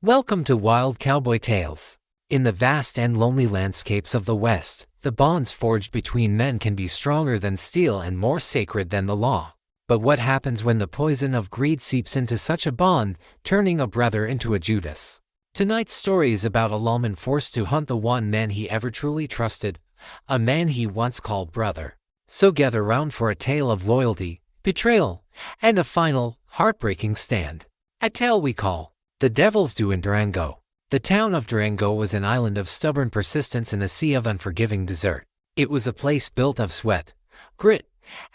Welcome to Wild Cowboy Tales. In the vast and lonely landscapes of the West, the bonds forged between men can be stronger than steel and more sacred than the law. But what happens when the poison of greed seeps into such a bond, turning a brother into a Judas? Tonight's story is about a lawman forced to hunt the one man he ever truly trusted, a man he once called brother. So gather round for a tale of loyalty, betrayal, and a final, heartbreaking stand. A tale we call The Devil's Due in Durango. The town of Durango was an island of stubborn persistence in a sea of unforgiving desert. It was a place built of sweat, grit,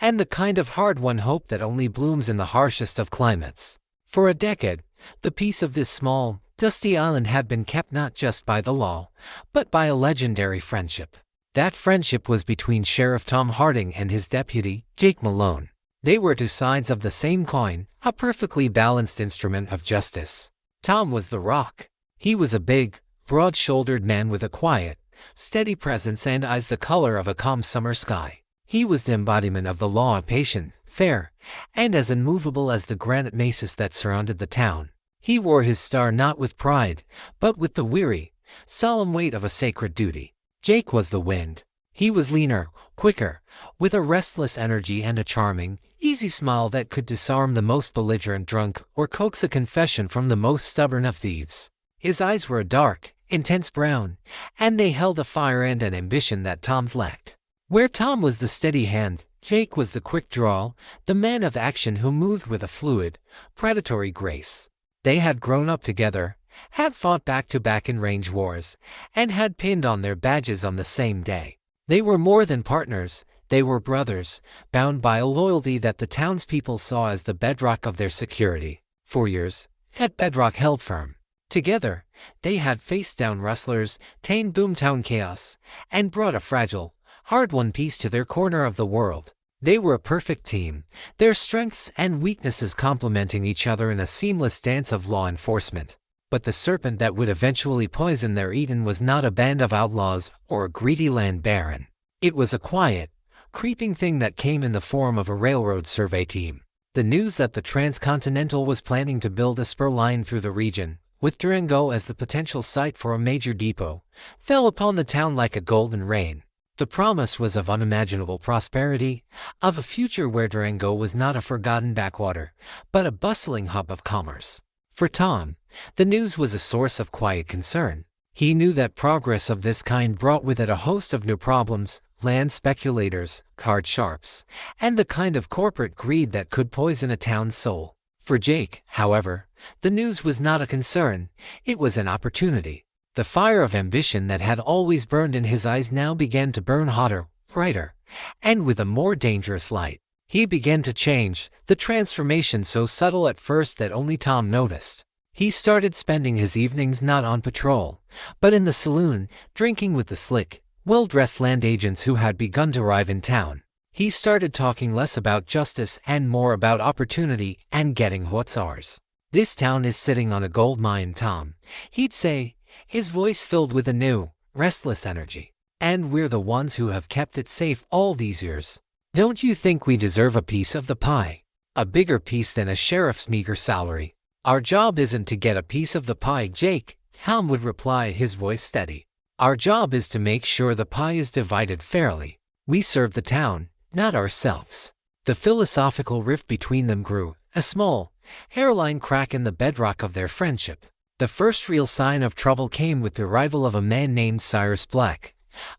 and the kind of hard-won hope that only blooms in the harshest of climates. For a decade, the peace of this small, dusty island had been kept not just by the law, but by a legendary friendship. That friendship was between Sheriff Tom Harding and his deputy, Jake Malone. They were two sides of the same coin, a perfectly balanced instrument of justice. Tom was the rock. He was a big, broad-shouldered man with a quiet, steady presence and eyes the color of a calm summer sky. He was the embodiment of the law, patient, fair, and as immovable as the granite mesas that surrounded the town. He wore his star not with pride, but with the weary, solemn weight of a sacred duty. Jake was the wind. He was leaner, quicker, with a restless energy and a charming, easy smile that could disarm the most belligerent drunk or coax a confession from the most stubborn of thieves. His eyes were a dark, intense brown, and they held a fire and an ambition that Tom's lacked. Where Tom was the steady hand, Jake was the quick drawl, the man of action who moved with a fluid, predatory grace. They had grown up together, had fought back-to-back in range wars, and had pinned on their badges on the same day. They were more than partners, they were brothers, bound by a loyalty that the townspeople saw as the bedrock of their security. For years, that bedrock held firm. Together, they had faced down rustlers, tamed boomtown chaos, and brought a fragile, hard-won peace to their corner of the world. They were a perfect team, their strengths and weaknesses complementing each other in a seamless dance of law enforcement. But the serpent that would eventually poison their Eden was not a band of outlaws or a greedy land baron. It was a quiet, creeping thing that came in the form of a railroad survey team. The news that the Transcontinental was planning to build a spur line through the region, with Durango as the potential site for a major depot, fell upon the town like a golden rain. The promise was of unimaginable prosperity, of a future where Durango was not a forgotten backwater, but a bustling hub of commerce. For Tom, the news was a source of quiet concern. He knew that progress of this kind brought with it a host of new problems: land speculators, card sharps, and the kind of corporate greed that could poison a town's soul. For Jake, however, the news was not a concern, it was an opportunity. The fire of ambition that had always burned in his eyes now began to burn hotter, brighter, and with a more dangerous light. He began to change, the transformation so subtle at first that only Tom noticed. He started spending his evenings not on patrol, but in the saloon, drinking with the slick, well-dressed land agents who had begun to arrive in town. He started talking less about justice and more about opportunity and getting what's ours. "This town is sitting on a gold mine, Tom," he'd say, his voice filled with a new, restless energy. "And we're the ones who have kept it safe all these years. Don't you think we deserve a piece of the pie? A bigger piece than a sheriff's meager salary?" "Our job isn't to get a piece of the pie, Jake," Tom would reply, his voice steady. "Our job is to make sure the pie is divided fairly. We serve the town, not ourselves." The philosophical rift between them grew, a small, hairline crack in the bedrock of their friendship. The first real sign of trouble came with the arrival of a man named Cyrus Black,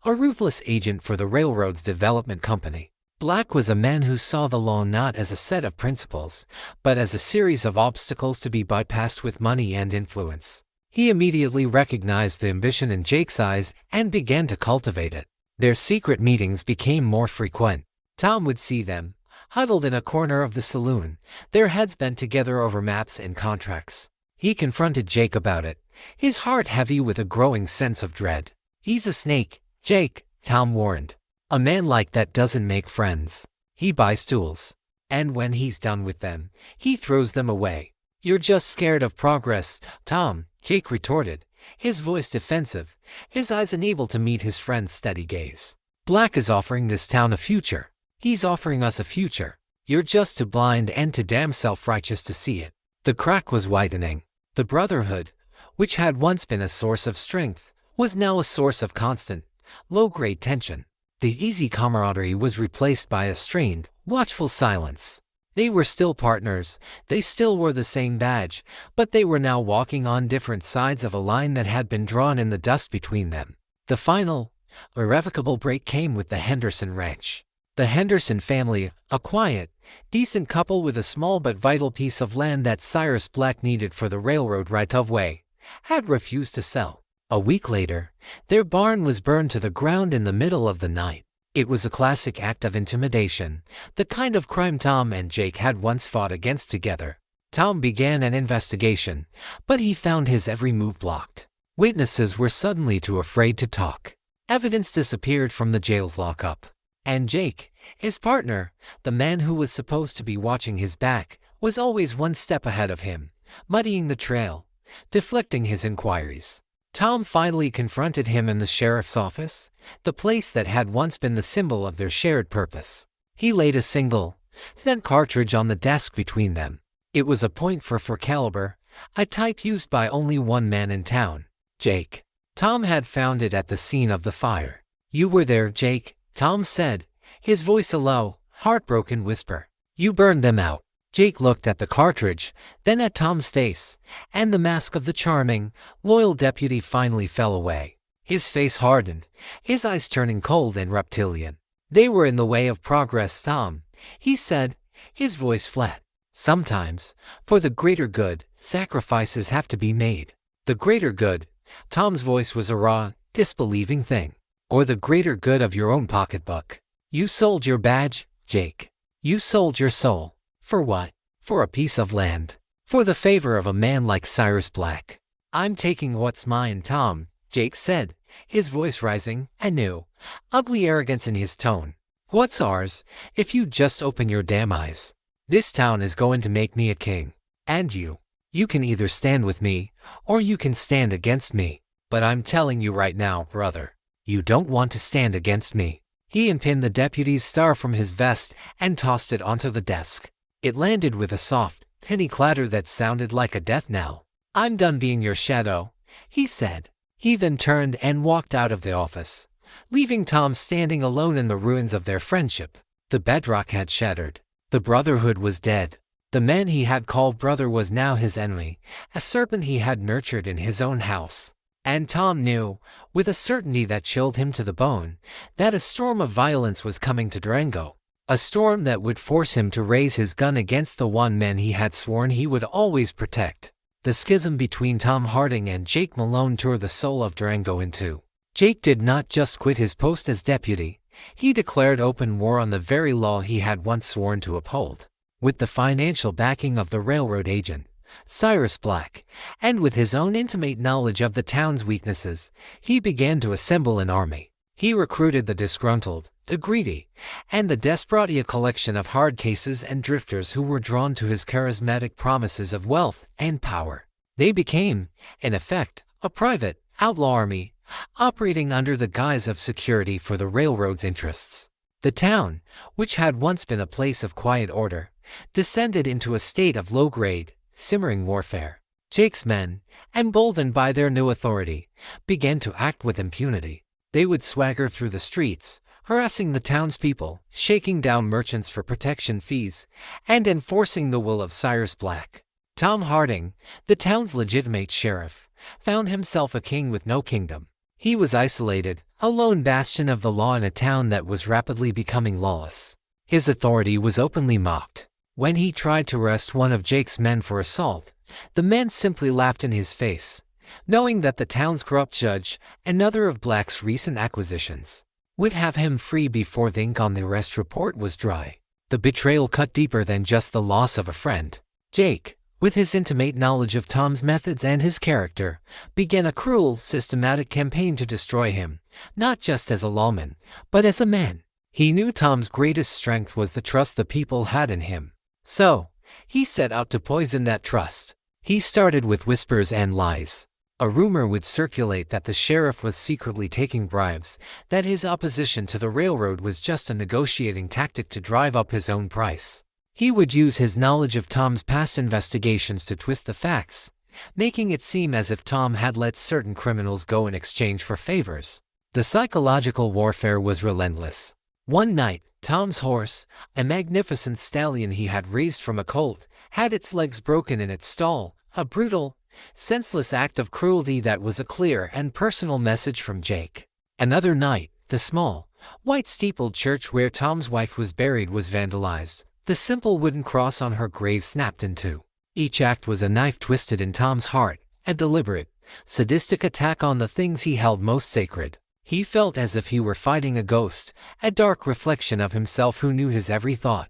a ruthless agent for the railroad's development company. Black was a man who saw the law not as a set of principles, but as a series of obstacles to be bypassed with money and influence. He immediately recognized the ambition in Jake's eyes and began to cultivate it. Their secret meetings became more frequent. Tom would see them, huddled in a corner of the saloon, their heads bent together over maps and contracts. He confronted Jake about it, his heart heavy with a growing sense of dread. "He's a snake, Jake," Tom warned. "A man like that doesn't make friends. He buys tools. And when he's done with them, he throws them away." "You're just scared of progress, Tom," Jake retorted, his voice defensive, his eyes unable to meet his friend's steady gaze. "Black is offering this town a future. He's offering us a future. You're just too blind and too damn self-righteous to see it." The crack was widening. The Brotherhood, which had once been a source of strength, was now a source of constant, low-grade tension. The easy camaraderie was replaced by a strained, watchful silence. They were still partners, they still wore the same badge, but they were now walking on different sides of a line that had been drawn in the dust between them. The final, irrevocable break came with the Henderson Ranch. The Henderson family, a quiet, decent couple with a small but vital piece of land that Cyrus Black needed for the railroad right-of-way, had refused to sell. A week later, their barn was burned to the ground in the middle of the night. It was a classic act of intimidation, the kind of crime Tom and Jake had once fought against together. Tom began an investigation, but he found his every move blocked. Witnesses were suddenly too afraid to talk. Evidence disappeared from the jail's lockup. And Jake, his partner, the man who was supposed to be watching his back, was always one step ahead of him, muddying the trail, deflecting his inquiries. Tom finally confronted him in the sheriff's office, the place that had once been the symbol of their shared purpose. He laid a single, thin cartridge on the desk between them. It was a .44 caliber, a type used by only one man in town, Jake. Tom had found it at the scene of the fire. "You were there, Jake," Tom said, his voice a low, heartbroken whisper. "You burned them out." Jake looked at the cartridge, then at Tom's face, and the mask of the charming, loyal deputy finally fell away. His face hardened, his eyes turning cold and reptilian. "They were in the way of progress, Tom," he said, his voice flat. "Sometimes, for the greater good, sacrifices have to be made." The greater good, Tom's voice was a raw, disbelieving thing. "Or the greater good of your own pocketbook. You sold your badge, Jake. You sold your soul. For what? For a piece of land. For the favor of a man like Cyrus Black." "I'm taking what's mine, Tom," Jake said, his voice rising, a new, ugly arrogance in his tone. "What's ours, if you just open your damn eyes? This town is going to make me a king. And you can either stand with me, or you can stand against me. But I'm telling you right now, brother, you don't want to stand against me." He unpinned the deputy's star from his vest and tossed it onto the desk. It landed with a soft, tinny clatter that sounded like a death knell. "I'm done being your shadow," he said. He then turned and walked out of the office, leaving Tom standing alone in the ruins of their friendship. The bedrock had shattered. The brotherhood was dead. The man he had called brother was now his enemy, a serpent he had nurtured in his own house. And Tom knew, with a certainty that chilled him to the bone, that a storm of violence was coming to Durango. A storm that would force him to raise his gun against the one man he had sworn he would always protect. The schism between Tom Harding and Jake Malone tore the soul of Durango in two. Jake did not just quit his post as deputy, he declared open war on the very law he had once sworn to uphold. With the financial backing of the railroad agent, Cyrus Black, and with his own intimate knowledge of the town's weaknesses, he began to assemble an army. He recruited the disgruntled, the greedy, and the desperate, a collection of hard cases and drifters who were drawn to his charismatic promises of wealth and power. They became, in effect, a private, outlaw army, operating under the guise of security for the railroad's interests. The town, which had once been a place of quiet order, descended into a state of low-grade, simmering warfare. Jake's men, emboldened by their new authority, began to act with impunity. They would swagger through the streets, harassing the townspeople, shaking down merchants for protection fees, and enforcing the will of Cyrus Black. Tom Harding, the town's legitimate sheriff, found himself a king with no kingdom. He was isolated, a lone bastion of the law in a town that was rapidly becoming lawless. His authority was openly mocked. When he tried to arrest one of Jake's men for assault, the men simply laughed in his face, knowing that the town's corrupt judge, another of Black's recent acquisitions, would have him free before the ink on the arrest report was dry. The betrayal cut deeper than just the loss of a friend. Jake, with his intimate knowledge of Tom's methods and his character, began a cruel, systematic campaign to destroy him, not just as a lawman, but as a man. He knew Tom's greatest strength was the trust the people had in him. So, he set out to poison that trust. He started with whispers and lies. A rumor would circulate that the sheriff was secretly taking bribes, that his opposition to the railroad was just a negotiating tactic to drive up his own price. He would use his knowledge of Tom's past investigations to twist the facts, making it seem as if Tom had let certain criminals go in exchange for favors. The psychological warfare was relentless. One night, Tom's horse, a magnificent stallion he had raised from a colt, had its legs broken in its stall, a brutal, senseless act of cruelty that was a clear and personal message from Jake. Another night, the small, white-steepled church where Tom's wife was buried was vandalized. The simple wooden cross on her grave snapped in two. Each act was a knife twisted in Tom's heart, a deliberate, sadistic attack on the things he held most sacred. He felt as if he were fighting a ghost, a dark reflection of himself who knew his every thought,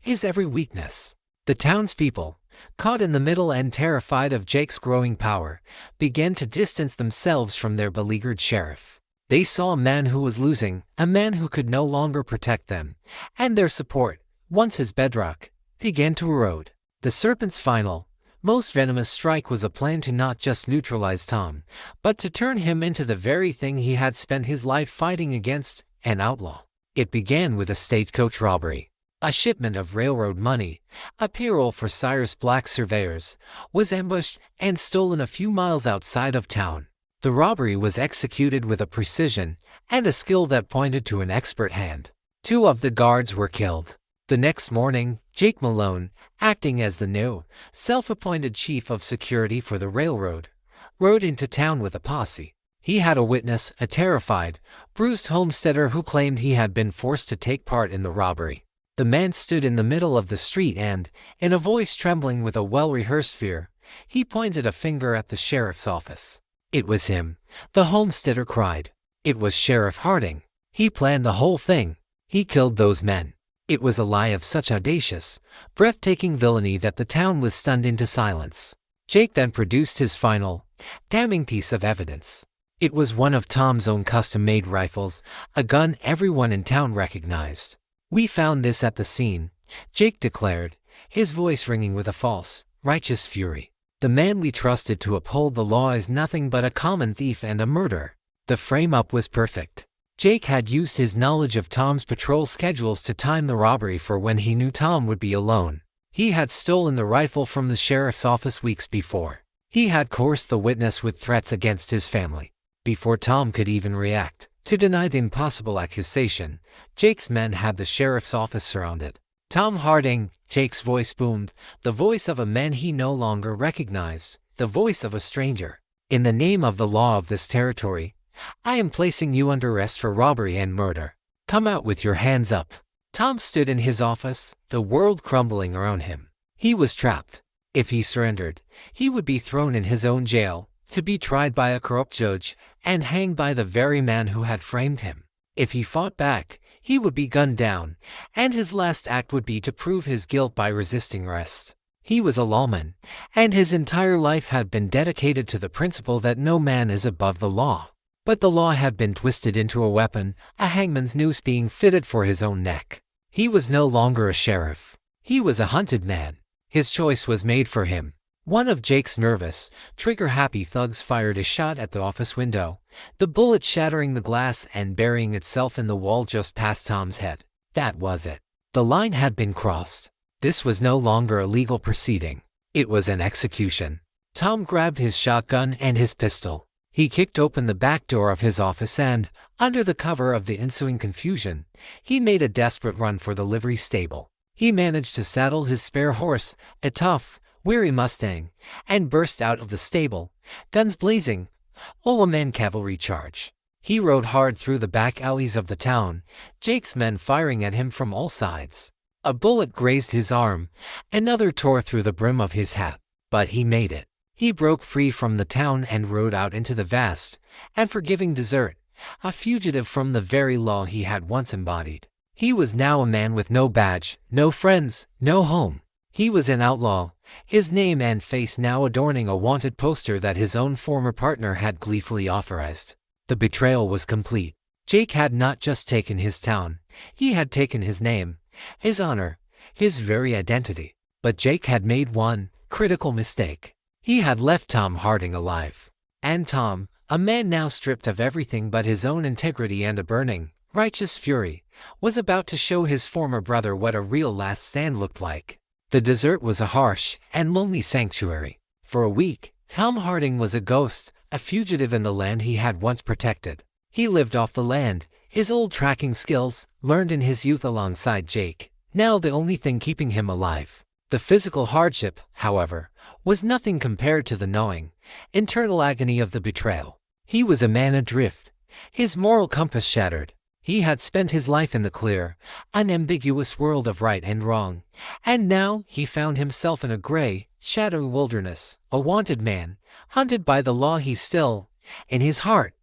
his every weakness. The townspeople, caught in the middle and terrified of Jake's growing power, began to distance themselves from their beleaguered sheriff. They saw a man who was losing, a man who could no longer protect them, and their support, once his bedrock, began to erode. The serpent's final, most venomous strike was a plan to not just neutralize Tom, but to turn him into the very thing he had spent his life fighting against, an outlaw. It began with a stagecoach robbery. A shipment of railroad money, a payroll for Cyrus Black's surveyors, was ambushed and stolen a few miles outside of town. The robbery was executed with a precision and a skill that pointed to an expert hand. 2 of the guards were killed. The next morning, Jake Malone, acting as the new, self-appointed chief of security for the railroad, rode into town with a posse. He had a witness, a terrified, bruised homesteader who claimed he had been forced to take part in the robbery. The man stood in the middle of the street and, in a voice trembling with a well-rehearsed fear, he pointed a finger at the sheriff's office. It was him, the homesteader cried. It was Sheriff Harding. He planned the whole thing. He killed those men. It was a lie of such audacious, breathtaking villainy that the town was stunned into silence. Jake then produced his final, damning piece of evidence. It was one of Tom's own custom-made rifles, a gun everyone in town recognized. "We found this at the scene," Jake declared, his voice ringing with a false, righteous fury. "The man we trusted to uphold the law is nothing but a common thief and a murderer." The frame-up was perfect. Jake had used his knowledge of Tom's patrol schedules to time the robbery for when he knew Tom would be alone. He had stolen the rifle from the sheriff's office weeks before. He had coerced the witness with threats against his family. Before Tom could even react to deny the impossible accusation, Jake's men had the sheriff's office surrounded. "Tom Harding," Jake's voice boomed, the voice of a man he no longer recognized, the voice of a stranger. "In the name of the law of this territory, I am placing you under arrest for robbery and murder. Come out with your hands up." Tom stood in his office, the world crumbling around him. He was trapped. If he surrendered, he would be thrown in his own jail, to be tried by a corrupt judge, and hanged by the very man who had framed him. If he fought back, he would be gunned down, and his last act would be to prove his guilt by resisting arrest. He was a lawman, and his entire life had been dedicated to the principle that no man is above the law. But the law had been twisted into a weapon, a hangman's noose being fitted for his own neck. He was no longer a sheriff. He was a hunted man. His choice was made for him. One of Jake's nervous, trigger-happy thugs fired a shot at the office window, the bullet shattering the glass and burying itself in the wall just past Tom's head. That was it. The line had been crossed. This was no longer a legal proceeding. It was an execution. Tom grabbed his shotgun and his pistol. He kicked open the back door of his office and, under the cover of the ensuing confusion, he made a desperate run for the livery stable. He managed to saddle his spare horse, a tough, weary Mustang, and burst out of the stable, guns blazing, lawmen cavalry charge. He rode hard through the back alleys of the town, Jake's men firing at him from all sides. A bullet grazed his arm, another tore through the brim of his hat, but he made it. He broke free from the town and rode out into the vast, unforgiving desert, a fugitive from the very law he had once embodied. He was now a man with no badge, no friends, no home. He was an outlaw, his name and face now adorning a wanted poster that his own former partner had gleefully authorized. The betrayal was complete. Jake had not just taken his town, he had taken his name, his honor, his very identity. But Jake had made one critical mistake. He had left Tom Harding alive. And Tom, a man now stripped of everything but his own integrity and a burning, righteous fury, was about to show his former brother what a real last stand looked like. The desert was a harsh and lonely sanctuary. For a week, Tom Harding was a ghost, a fugitive in the land he had once protected. He lived off the land, his old tracking skills, learned in his youth alongside Jake, now the only thing keeping him alive. The physical hardship, however, was nothing compared to the gnawing, internal agony of the betrayal. He was a man adrift, his moral compass shattered. He had spent his life in the clear, unambiguous world of right and wrong, and now he found himself in a gray, shadowy wilderness, a wanted man, hunted by the law he still, in his heart,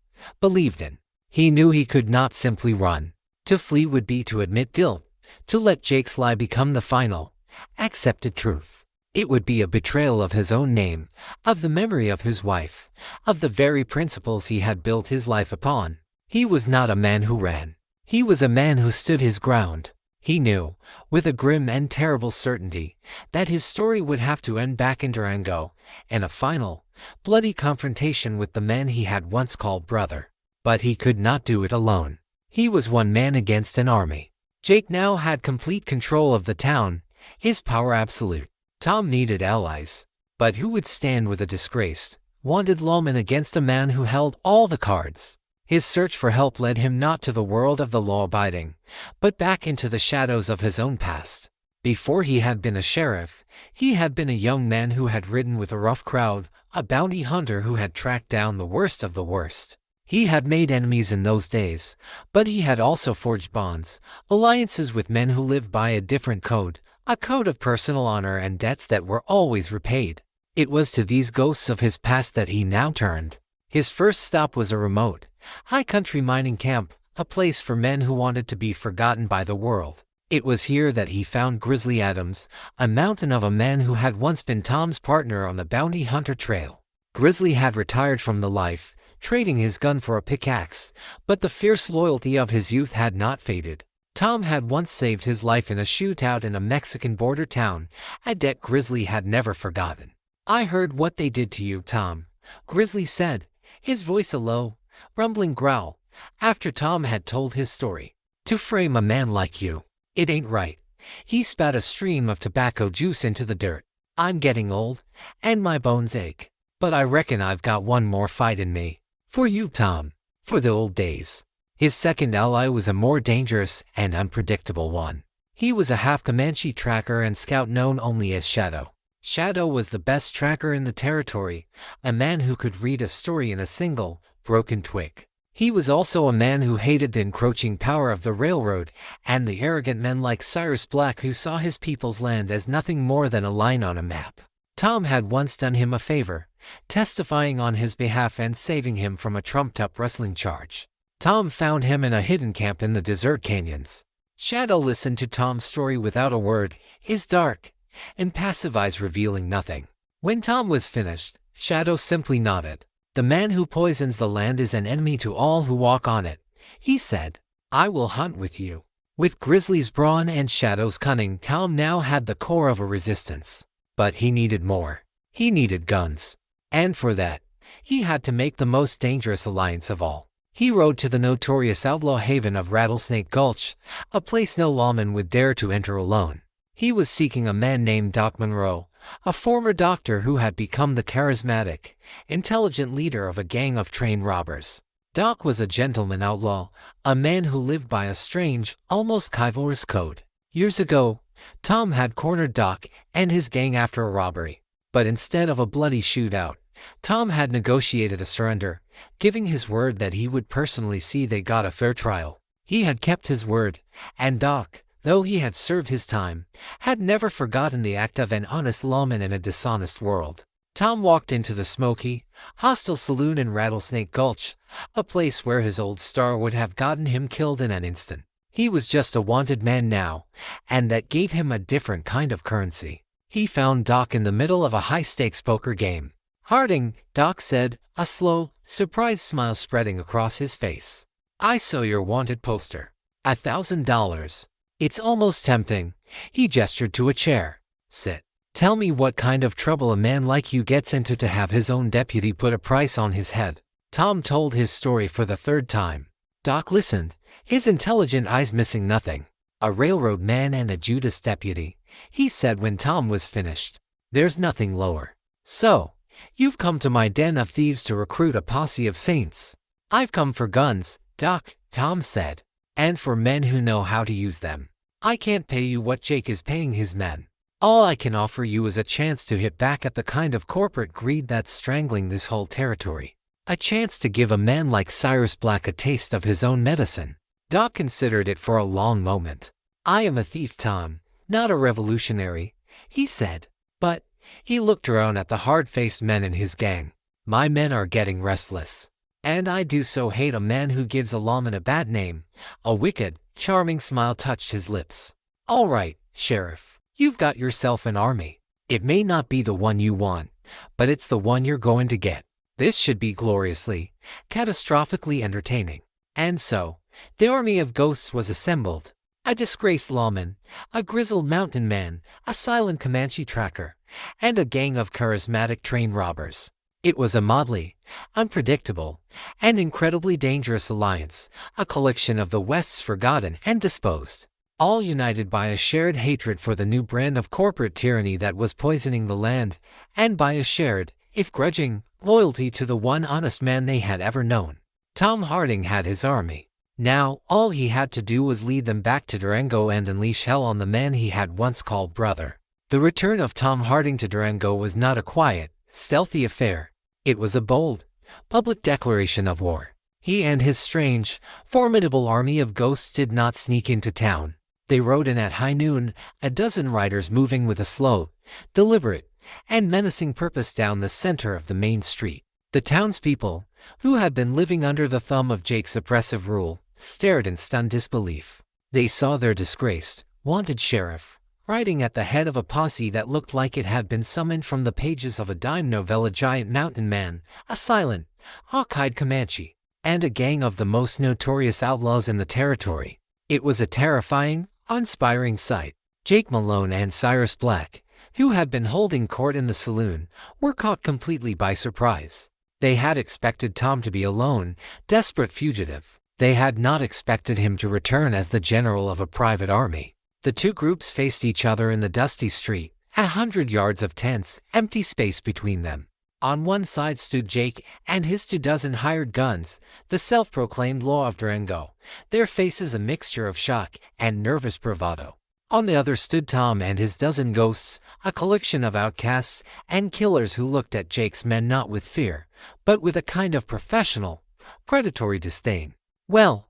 believed in. He knew he could not simply run. To flee would be to admit guilt, to let Jake's lie become the final, accepted truth. It would be a betrayal of his own name, of the memory of his wife, of the very principles he had built his life upon. He was not a man who ran. He was a man who stood his ground. He knew, with a grim and terrible certainty, that his story would have to end back in Durango, in a final, bloody confrontation with the man he had once called brother. But he could not do it alone. He was one man against an army. Jake now had complete control of the town, his power absolute. Tom needed allies. But who would stand with a disgraced, wanted lawman against a man who held all the cards? His search for help led him not to the world of the law-abiding, but back into the shadows of his own past. Before he had been a sheriff, he had been a young man who had ridden with a rough crowd, a bounty hunter who had tracked down the worst of the worst. He had made enemies in those days, but he had also forged bonds, alliances with men who lived by a different code, a code of personal honor and debts that were always repaid. It was to these ghosts of his past that he now turned. His first stop was a remote, high-country mining camp, a place for men who wanted to be forgotten by the world. It was here that he found Grizzly Adams, a mountain of a man who had once been Tom's partner on the bounty hunter trail. Grizzly had retired from the life, trading his gun for a pickaxe, but the fierce loyalty of his youth had not faded. Tom had once saved his life in a shootout in a Mexican border town, a debt Grizzly had never forgotten. "I heard what they did to you, Tom," Grizzly said, his voice a low, rumbling growl, after Tom had told his story. "To frame a man like you, it ain't right." He spat a stream of tobacco juice into the dirt. "I'm getting old, and my bones ache. But I reckon I've got one more fight in me. For you, Tom. For the old days." His second ally was a more dangerous and unpredictable one. He was a half-Comanche tracker and scout known only as Shadow. Shadow was the best tracker in the territory, a man who could read a story in a single, broken twig. He was also a man who hated the encroaching power of the railroad and the arrogant men like Cyrus Black who saw his people's land as nothing more than a line on a map. Tom had once done him a favor, testifying on his behalf and saving him from a trumped-up wrestling charge. Tom found him in a hidden camp in the desert canyons. Shadow listened to Tom's story without a word, his dark, impassive eyes revealing nothing. When Tom was finished, Shadow simply nodded. "The man who poisons the land is an enemy to all who walk on it," he said. "I will hunt with you." With Grizzly's brawn and Shadow's cunning, Tom now had the core of a resistance. But he needed more. He needed guns. And for that, he had to make the most dangerous alliance of all. He rode to the notorious outlaw haven of Rattlesnake Gulch, a place no lawman would dare to enter alone. He was seeking a man named Doc Monroe, a former doctor who had become the charismatic, intelligent leader of a gang of train robbers. Doc was a gentleman outlaw, a man who lived by a strange, almost chivalrous code. Years ago, Tom had cornered Doc and his gang after a robbery. But instead of a bloody shootout, Tom had negotiated a surrender, giving his word that he would personally see they got a fair trial. He had kept his word, and Doc, though he had served his time, had never forgotten the act of an honest lawman in a dishonest world. Tom walked into the smoky, hostile saloon in Rattlesnake Gulch, a place where his old star would have gotten him killed in an instant. He was just a wanted man now, and that gave him a different kind of currency. He found Doc in the middle of a high-stakes poker game. "Harding," Doc said, a slow, surprised smile spreading across his face. "I saw your wanted poster. $1,000. It's almost tempting." He gestured to a chair. "Sit. Tell me what kind of trouble a man like you gets into to have his own deputy put a price on his head." Tom told his story for the third time. Doc listened, his intelligent eyes missing nothing. "A railroad man and a Judas deputy," he said when Tom was finished. "There's nothing lower. So, You've come to my den of thieves to recruit a posse of saints. I've come for guns, Doc, Tom said. And for men who know how to use them. I can't pay you what Jake is paying his men. All I can offer you is a chance to hit back at the kind of corporate greed that's strangling this whole territory. A chance to give a man like Cyrus Black a taste of his own medicine. Doc considered it for a long moment. I am a thief, Tom, not a revolutionary, he said. But he looked around at the hard-faced men in his gang. My men are getting restless. And I do so hate a man who gives a lawman a bad name. A wicked, charming smile touched his lips. All right, Sheriff, you've got yourself an army. It may not be the one you want, but it's the one you're going to get. This should be gloriously, catastrophically entertaining. And so, the army of ghosts was assembled. A disgraced lawman, a grizzled mountain man, a silent Comanche tracker, and a gang of charismatic train robbers. It was a motley, unpredictable, and incredibly dangerous alliance, a collection of the West's forgotten and disposed, all united by a shared hatred for the new brand of corporate tyranny that was poisoning the land, and by a shared, if grudging, loyalty to the one honest man they had ever known. Tom Harding had his army. Now, all he had to do was lead them back to Durango and unleash hell on the man he had once called brother. The return of Tom Harding to Durango was not a quiet, stealthy affair. It was a bold, public declaration of war. He and his strange, formidable army of ghosts did not sneak into town. They rode in at high noon, a dozen riders moving with a slow, deliberate, and menacing purpose down the center of the main street. The townspeople, who had been living under the thumb of Jake's oppressive rule, stared in stunned disbelief. They saw their disgraced, wanted sheriff, riding at the head of a posse that looked like it had been summoned from the pages of a dime novella. Giant mountain man, a silent, hawk-eyed Comanche, and a gang of the most notorious outlaws in the territory. It was a terrifying, uninspiring sight. Jake Malone and Cyrus Black, who had been holding court in the saloon, were caught completely by surprise. They had expected Tom to be a lone, desperate fugitive. They had not expected him to return as the general of a private army. The two groups faced each other in the dusty street, 100 yards of tense, empty space between them. On one side stood Jake and his 24 hired guns, the self-proclaimed law of Durango, their faces a mixture of shock and nervous bravado. On the other stood Tom and his dozen ghosts, a collection of outcasts and killers who looked at Jake's men not with fear, but with a kind of professional, predatory disdain. Well,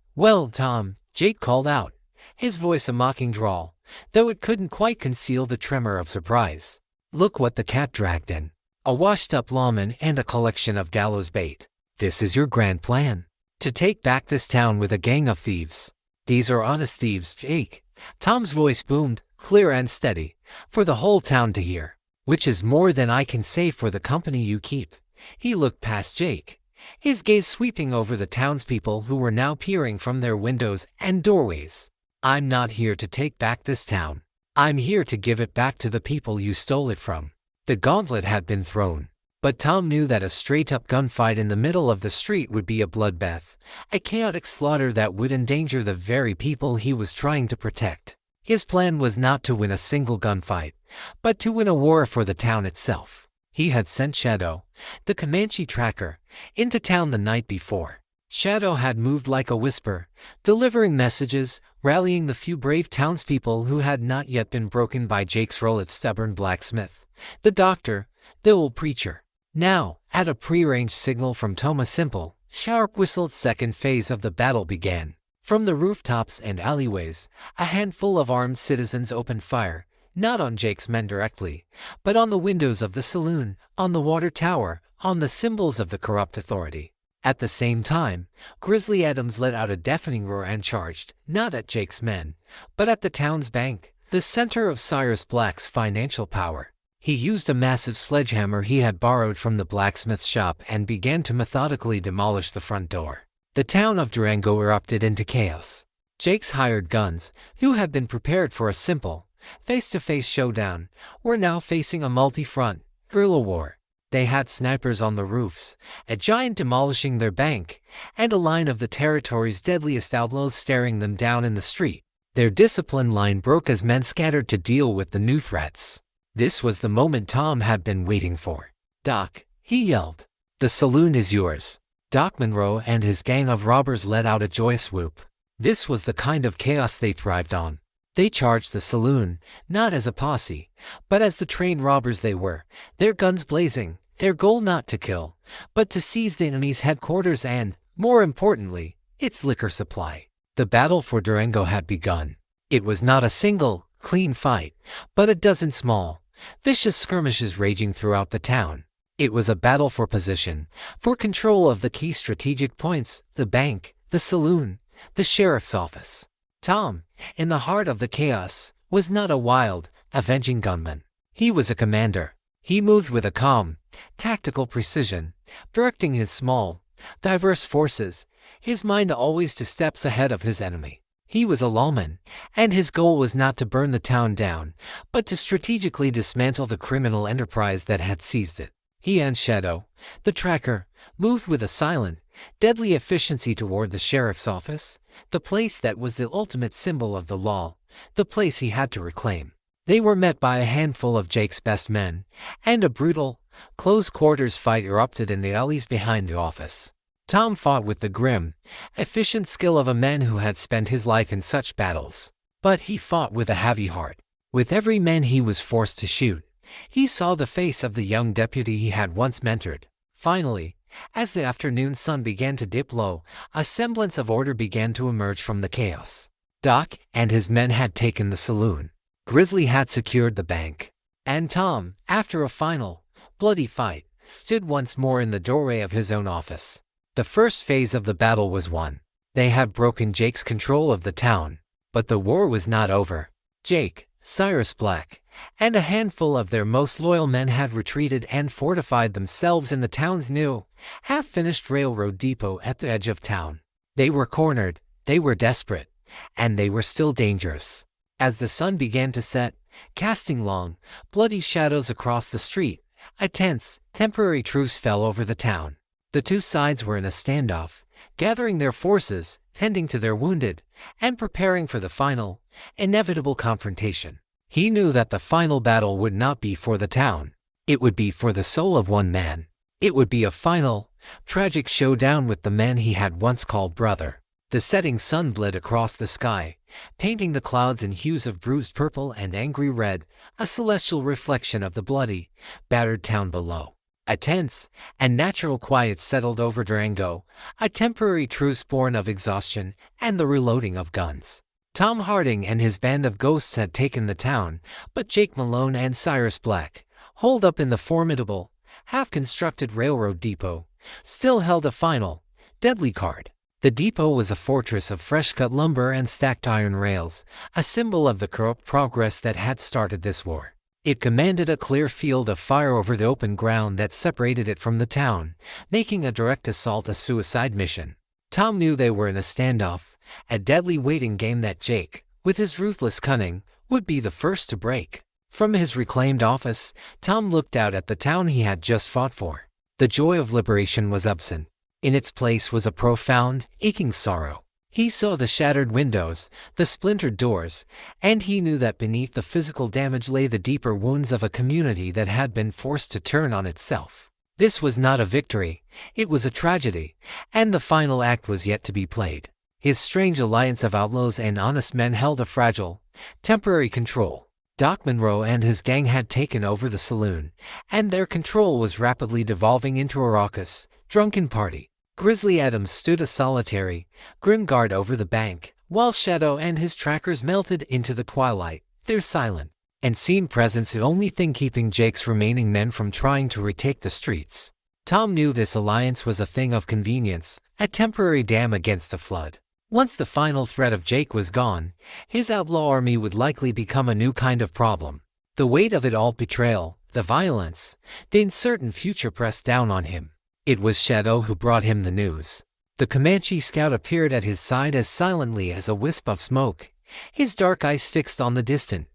Tom, Jake called out, his voice a mocking drawl, though it couldn't quite conceal the tremor of surprise. Look what the cat dragged in. A washed-up lawman and a collection of gallows bait. This is your grand plan? To take back this town with a gang of thieves. These are honest thieves, Jake. Tom's voice boomed, clear and steady, for the whole town to hear. Which is more than I can say for the company you keep. He looked past Jake, his gaze sweeping over the townspeople who were now peering from their windows and doorways. I'm not here to take back this town. I'm here to give it back to the people you stole it from. The gauntlet had been thrown. But Tom knew that a straight-up gunfight in the middle of the street would be a bloodbath, a chaotic slaughter that would endanger the very people he was trying to protect. His plan was not to win a single gunfight, but to win a war for the town itself. He had sent Shadow, the Comanche tracker, into town the night before. Shadow had moved like a whisper, delivering messages, rallying the few brave townspeople who had not yet been broken by Jake's role as stubborn blacksmith, the doctor, the old preacher. Now, at a prearranged signal from Thomas Simple, sharp whistled second phase of the battle began. From the rooftops and alleyways, a handful of armed citizens opened fire, not on Jake's men directly, but on the windows of the saloon, on the water tower, on the symbols of the corrupt authority. At the same time, Grizzly Adams let out a deafening roar and charged, not at Jake's men, but at the town's bank, the center of Cyrus Black's financial power. He used a massive sledgehammer he had borrowed from the blacksmith shop and began to methodically demolish the front door. The town of Durango erupted into chaos. Jake's hired guns, who had been prepared for a simple, face-to-face showdown, were now facing a multi-front, guerrilla war. They had snipers on the roofs, a giant demolishing their bank, and a line of the territory's deadliest outlaws staring them down in the street. Their discipline line broke as men scattered to deal with the new threats. This was the moment Tom had been waiting for. Doc, he yelled. "The saloon is yours." Doc Monroe and his gang of robbers let out a joyous whoop. This was the kind of chaos they thrived on. They charged the saloon, not as a posse, but as the trained robbers they were, their guns blazing, their goal not to kill, but to seize the enemy's headquarters and, more importantly, its liquor supply. The battle for Durango had begun. It was not a single, clean fight, but a dozen small, vicious skirmishes raging throughout the town. It was a battle for position, for control of the key strategic points, the bank, the saloon, the sheriff's office. Tom, in the heart of the chaos, was not a wild, avenging gunman. He was a commander. He moved with a calm, tactical precision, directing his small, diverse forces, his mind always 2 steps ahead of his enemy. He was a lawman, and his goal was not to burn the town down, but to strategically dismantle the criminal enterprise that had seized it. He and Shadow, the tracker, moved with a silent, deadly efficiency toward the sheriff's office, the place that was the ultimate symbol of the law, the place he had to reclaim. They were met by a handful of Jake's best men, and a brutal, close-quarters fight erupted in the alleys behind the office. Tom fought with the grim, efficient skill of a man who had spent his life in such battles. But he fought with a heavy heart. With every man he was forced to shoot, he saw the face of the young deputy he had once mentored. Finally, as the afternoon sun began to dip low, a semblance of order began to emerge from the chaos. Doc and his men had taken the saloon. Grizzly had secured the bank. And Tom, after a final, bloody fight, stood once more in the doorway of his own office. The first phase of the battle was won. They had broken Jake's control of the town. But the war was not over. Jake, Cyrus Black, and a handful of their most loyal men had retreated and fortified themselves in the town's new, half-finished railroad depot at the edge of town. They were cornered, they were desperate, and they were still dangerous. As the sun began to set, casting long, bloody shadows across the street, a tense, temporary truce fell over the town. The 2 sides were in a standoff, gathering their forces, tending to their wounded, and preparing for the final, inevitable confrontation. He knew that the final battle would not be for the town. It would be for the soul of one man. It would be a final, tragic showdown with the man he had once called brother. The setting sun bled across the sky, painting the clouds in hues of bruised purple and angry red, a celestial reflection of the bloody, battered town below. A tense and natural quiet settled over Durango, a temporary truce born of exhaustion and the reloading of guns. Tom Harding and his band of ghosts had taken the town, but Jake Malone and Cyrus Black, holed up in the formidable, half-constructed railroad depot, still held a final, deadly card. The depot was a fortress of fresh-cut lumber and stacked iron rails, a symbol of the corrupt progress that had started this war. It commanded a clear field of fire over the open ground that separated it from the town, making a direct assault a suicide mission. Tom knew they were in a standoff, a deadly waiting game that Jake, with his ruthless cunning, would be the first to break. From his reclaimed office, Tom looked out at the town he had just fought for. The joy of liberation was absent. In its place was a profound, aching sorrow. He saw the shattered windows, the splintered doors, and he knew that beneath the physical damage lay the deeper wounds of a community that had been forced to turn on itself. This was not a victory, it was a tragedy, and the final act was yet to be played. His strange alliance of outlaws and honest men held a fragile, temporary control. Doc Monroe and his gang had taken over the saloon, and their control was rapidly devolving into a raucous, drunken party. Grizzly Adams stood a solitary, grim guard over the bank, while Shadow and his trackers melted into the twilight, their silent and seen presence the only thing keeping Jake's remaining men from trying to retake the streets. Tom knew this alliance was a thing of convenience, a temporary dam against a flood. Once the final threat of Jake was gone, his outlaw army would likely become a new kind of problem. The weight of it all, betrayal, the violence, the uncertain future pressed down on him. It was Shadow who brought him the news. The Comanche scout appeared at his side as silently as a wisp of smoke, his dark eyes fixed on the distant,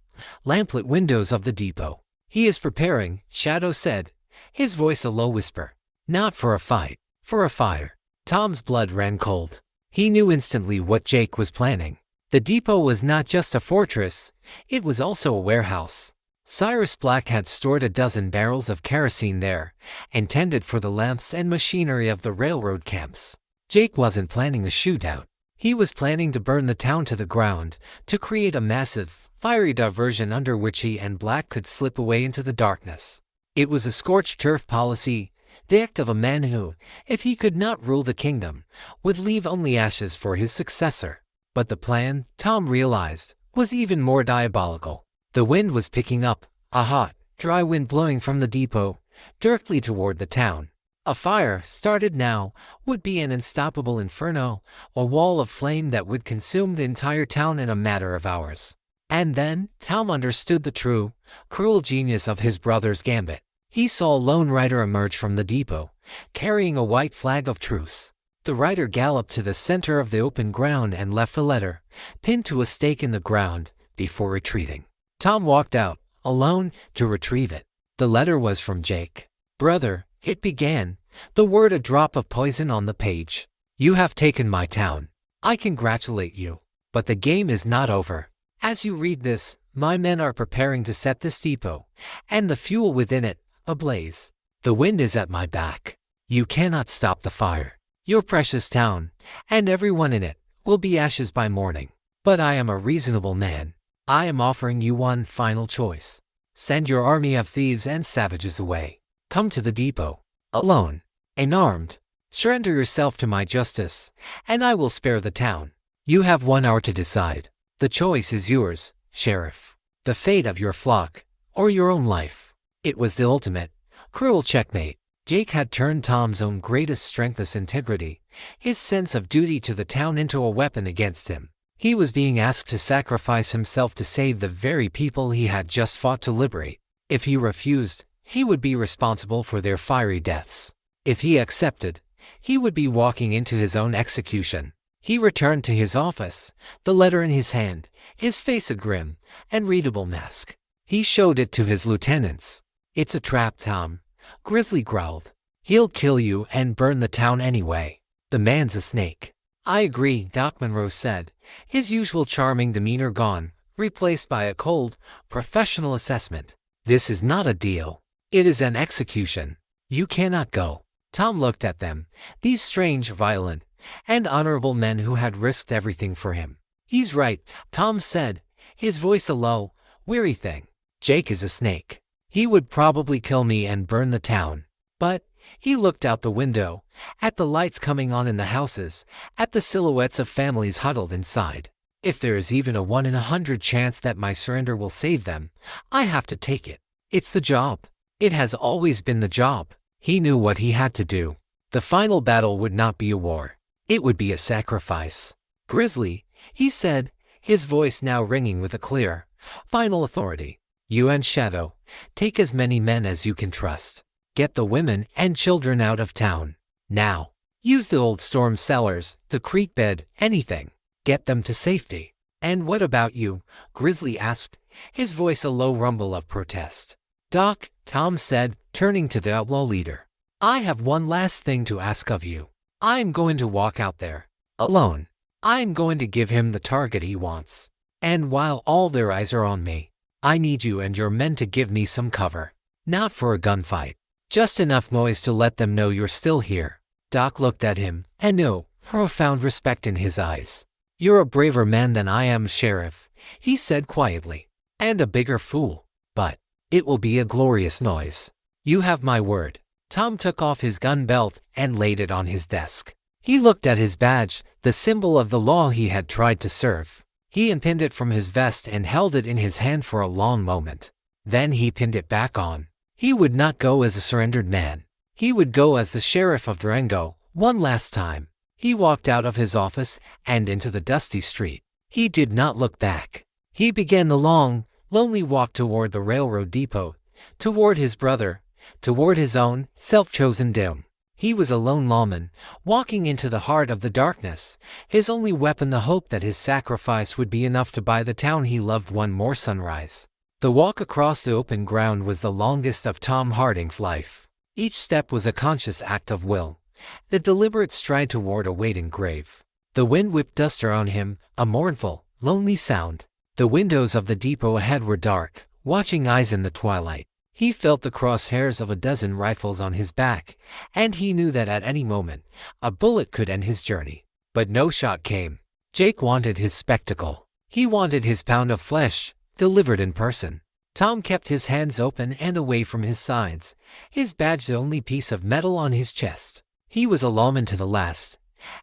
lamplit windows of the depot. "He is preparing," Shadow said, his voice a low whisper. "Not for a fight, for a fire." Tom's blood ran cold. He knew instantly what Jake was planning. The depot was not just a fortress, it was also a warehouse. Cyrus Black had stored a dozen barrels of kerosene there, intended for the lamps and machinery of the railroad camps. Jake wasn't planning a shootout. He was planning to burn the town to the ground, to create a massive, fiery diversion under which he and Black could slip away into the darkness. It was a scorched turf policy, the act of a man who, if he could not rule the kingdom, would leave only ashes for his successor. But the plan, Tom realized, was even more diabolical. The wind was picking up, a hot, dry wind blowing from the depot, directly toward the town. A fire, started now, would be an unstoppable inferno, a wall of flame that would consume the entire town in a matter of hours. And then, Tom understood the true, cruel genius of his brother's gambit. He saw a lone rider emerge from the depot, carrying a white flag of truce. The rider galloped to the center of the open ground and left a letter, pinned to a stake in the ground, before retreating. Tom walked out, alone, to retrieve it. The letter was from Jake. "Brother," it began, the word a drop of poison on the page. "You have taken my town. I congratulate you. But the game is not over. As you read this, my men are preparing to set this depot, and the fuel within it, ablaze. The wind is at my back. You cannot stop the fire. Your precious town, and everyone in it, will be ashes by morning. But I am a reasonable man. I am offering you one final choice. Send your army of thieves and savages away. Come to the depot, alone, unarmed. Surrender yourself to my justice, and I will spare the town. You have 1 hour to decide. The choice is yours, Sheriff. The fate of your flock, or your own life." It was the ultimate, cruel checkmate. Jake had turned Tom's own greatest strength, his integrity, his sense of duty to the town, into a weapon against him. He was being asked to sacrifice himself to save the very people he had just fought to liberate. If he refused, he would be responsible for their fiery deaths. If he accepted, he would be walking into his own execution. He returned to his office, the letter in his hand, his face a grim, unreadable mask. He showed it to his lieutenants. "It's a trap, Tom," Grizzly growled. "He'll kill you and burn the town anyway. The man's a snake." "I agree," Doc Monroe said, his usual charming demeanor gone, replaced by a cold, professional assessment. "This is not a deal. It is an execution. You cannot go." Tom looked at them, these strange, violent, and honorable men who had risked everything for him. "He's right," Tom said, his voice a low, weary thing. "Jake is a snake. He would probably kill me and burn the town." But he looked out the window, at the lights coming on in the houses, at the silhouettes of families huddled inside. "If there is even a 1 in 100 chance that my surrender will save them, I have to take it. It's the job. It has always been the job." He knew what he had to do. The final battle would not be a war. It would be a sacrifice. "Grizzly," he said, his voice now ringing with a clear, final authority. "You and Shadow, take as many men as you can trust. Get the women and children out of town. Now. Use the old storm cellars, the creek bed, anything. Get them to safety." "And what about you?" Grizzly asked, his voice a low rumble of protest. "Doc," Tom said, turning to the outlaw leader, "I have one last thing to ask of you. I am going to walk out there, alone. I am going to give him the target he wants. And while all their eyes are on me, I need you and your men to give me some cover. Not for a gunfight. Just enough noise to let them know you're still here." Doc looked at him, and knew profound respect in his eyes. "You're a braver man than I am, Sheriff," he said quietly. "And a bigger fool. But it will be a glorious noise. You have my word." Tom took off his gun belt and laid it on his desk. He looked at his badge, the symbol of the law he had tried to serve. He unpinned it from his vest and held it in his hand for a long moment. Then he pinned it back on. He would not go as a surrendered man. He would go as the sheriff of Durango, one last time. He walked out of his office and into the dusty street. He did not look back. He began the long, lonely walk toward the railroad depot, toward his brother, toward his own self-chosen doom. He was a lone lawman, walking into the heart of the darkness, his only weapon the hope that his sacrifice would be enough to buy the town he loved one more sunrise. The walk across the open ground was the longest of Tom Harding's life. Each step was a conscious act of will, the deliberate stride toward a waiting grave. The wind whipped dust around him, a mournful, lonely sound. The windows of the depot ahead were dark, watching eyes in the twilight. He felt the crosshairs of a dozen rifles on his back, and he knew that at any moment, a bullet could end his journey. But no shot came. Jake wanted his spectacle. He wanted his pound of flesh, delivered in person. Tom kept his hands open and away from his sides, his badge the only piece of metal on his chest. He was a lawman to the last,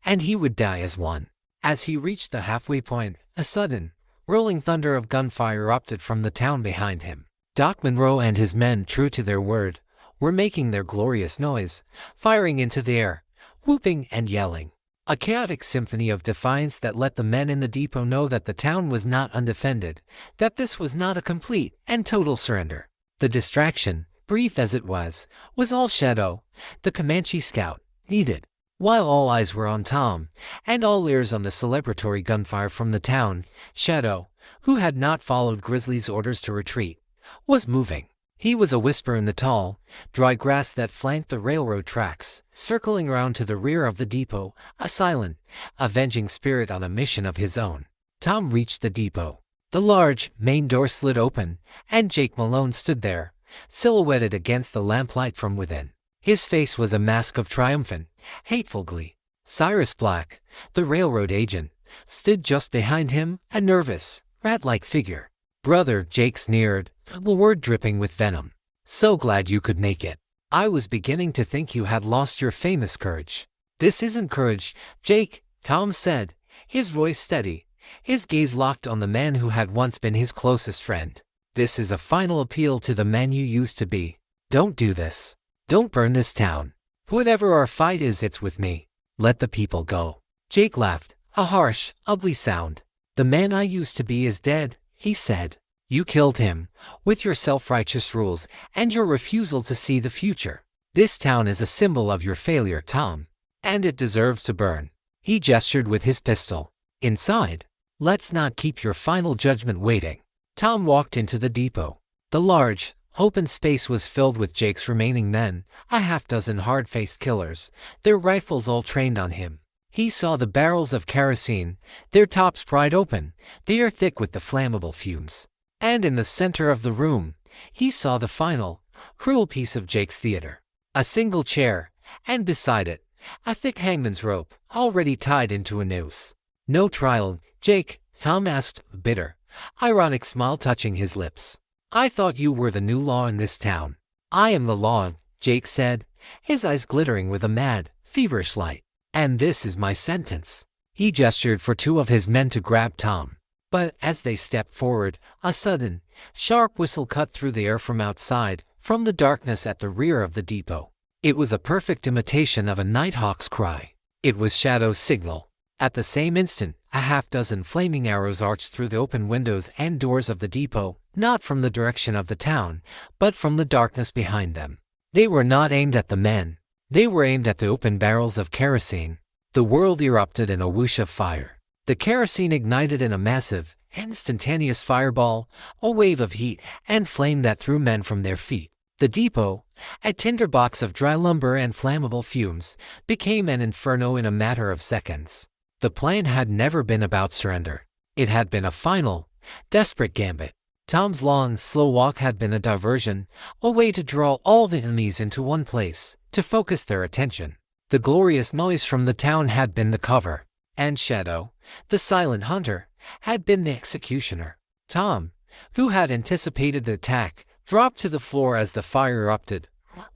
and he would die as one. As he reached the halfway point, a sudden, rolling thunder of gunfire erupted from the town behind him. Doc Monroe and his men, true to their word, were making their glorious noise, firing into the air, whooping and yelling. A chaotic symphony of defiance that let the men in the depot know that the town was not undefended, that this was not a complete and total surrender. The distraction, brief as it was all Shadow, the Comanche scout, needed. While all eyes were on Tom, and all ears on the celebratory gunfire from the town, Shadow, who had not followed Grizzly's orders to retreat, was moving. He was a whisper in the tall, dry grass that flanked the railroad tracks, circling around to the rear of the depot, a silent, avenging spirit on a mission of his own. Tom reached the depot. The large, main door slid open, and Jake Malone stood there, silhouetted against the lamplight from within. His face was a mask of triumphant, hateful glee. Cyrus Black, the railroad agent, stood just behind him, a nervous, rat-like figure. "Brother," Jake sneered, a word dripping with venom. "So glad you could make it. I was beginning to think you had lost your famous courage." "This isn't courage, Jake," Tom said, his voice steady, his gaze locked on the man who had once been his closest friend. "This is a final appeal to the man you used to be. Don't do this. Don't burn this town. Whatever our fight is, it's with me. Let the people go." Jake laughed, a harsh, ugly sound. "The man I used to be is dead," he said. "You killed him, with your self-righteous rules and your refusal to see the future. This town is a symbol of your failure, Tom, and it deserves to burn." He gestured with his pistol. "Inside. Let's not keep your final judgment waiting." Tom walked into the depot. The large, open space was filled with Jake's remaining men, a half-dozen hard-faced killers, their rifles all trained on him. He saw the barrels of kerosene, their tops pried open, the air thick with the flammable fumes. And in the center of the room, he saw the final, cruel piece of Jake's theater. A single chair, and beside it, a thick hangman's rope, already tied into a noose. "No trial, Jake?" Tom asked, a bitter, ironic smile touching his lips. "I thought you were the new law in this town." "I am the law," Jake said, his eyes glittering with a mad, feverish light. "And this is my sentence." He gestured for two of his men to grab Tom. But as they stepped forward, a sudden, sharp whistle cut through the air from outside, from the darkness at the rear of the depot. It was a perfect imitation of a nighthawk's cry. It was Shadow's signal. At the same instant, a half-dozen flaming arrows arched through the open windows and doors of the depot, not from the direction of the town, but from the darkness behind them. They were not aimed at the men. They were aimed at the open barrels of kerosene. The world erupted in a whoosh of fire. The kerosene ignited in a massive, instantaneous fireball, a wave of heat and flame that threw men from their feet. The depot, a tinderbox of dry lumber and flammable fumes, became an inferno in a matter of seconds. The plan had never been about surrender. It had been a final, desperate gambit. Tom's long, slow walk had been a diversion, a way to draw all the enemies into one place, to focus their attention. The glorious noise from the town had been the cover, and Shadow, the silent hunter, had been the executioner. Tom, who had anticipated the attack, dropped to the floor as the fire erupted,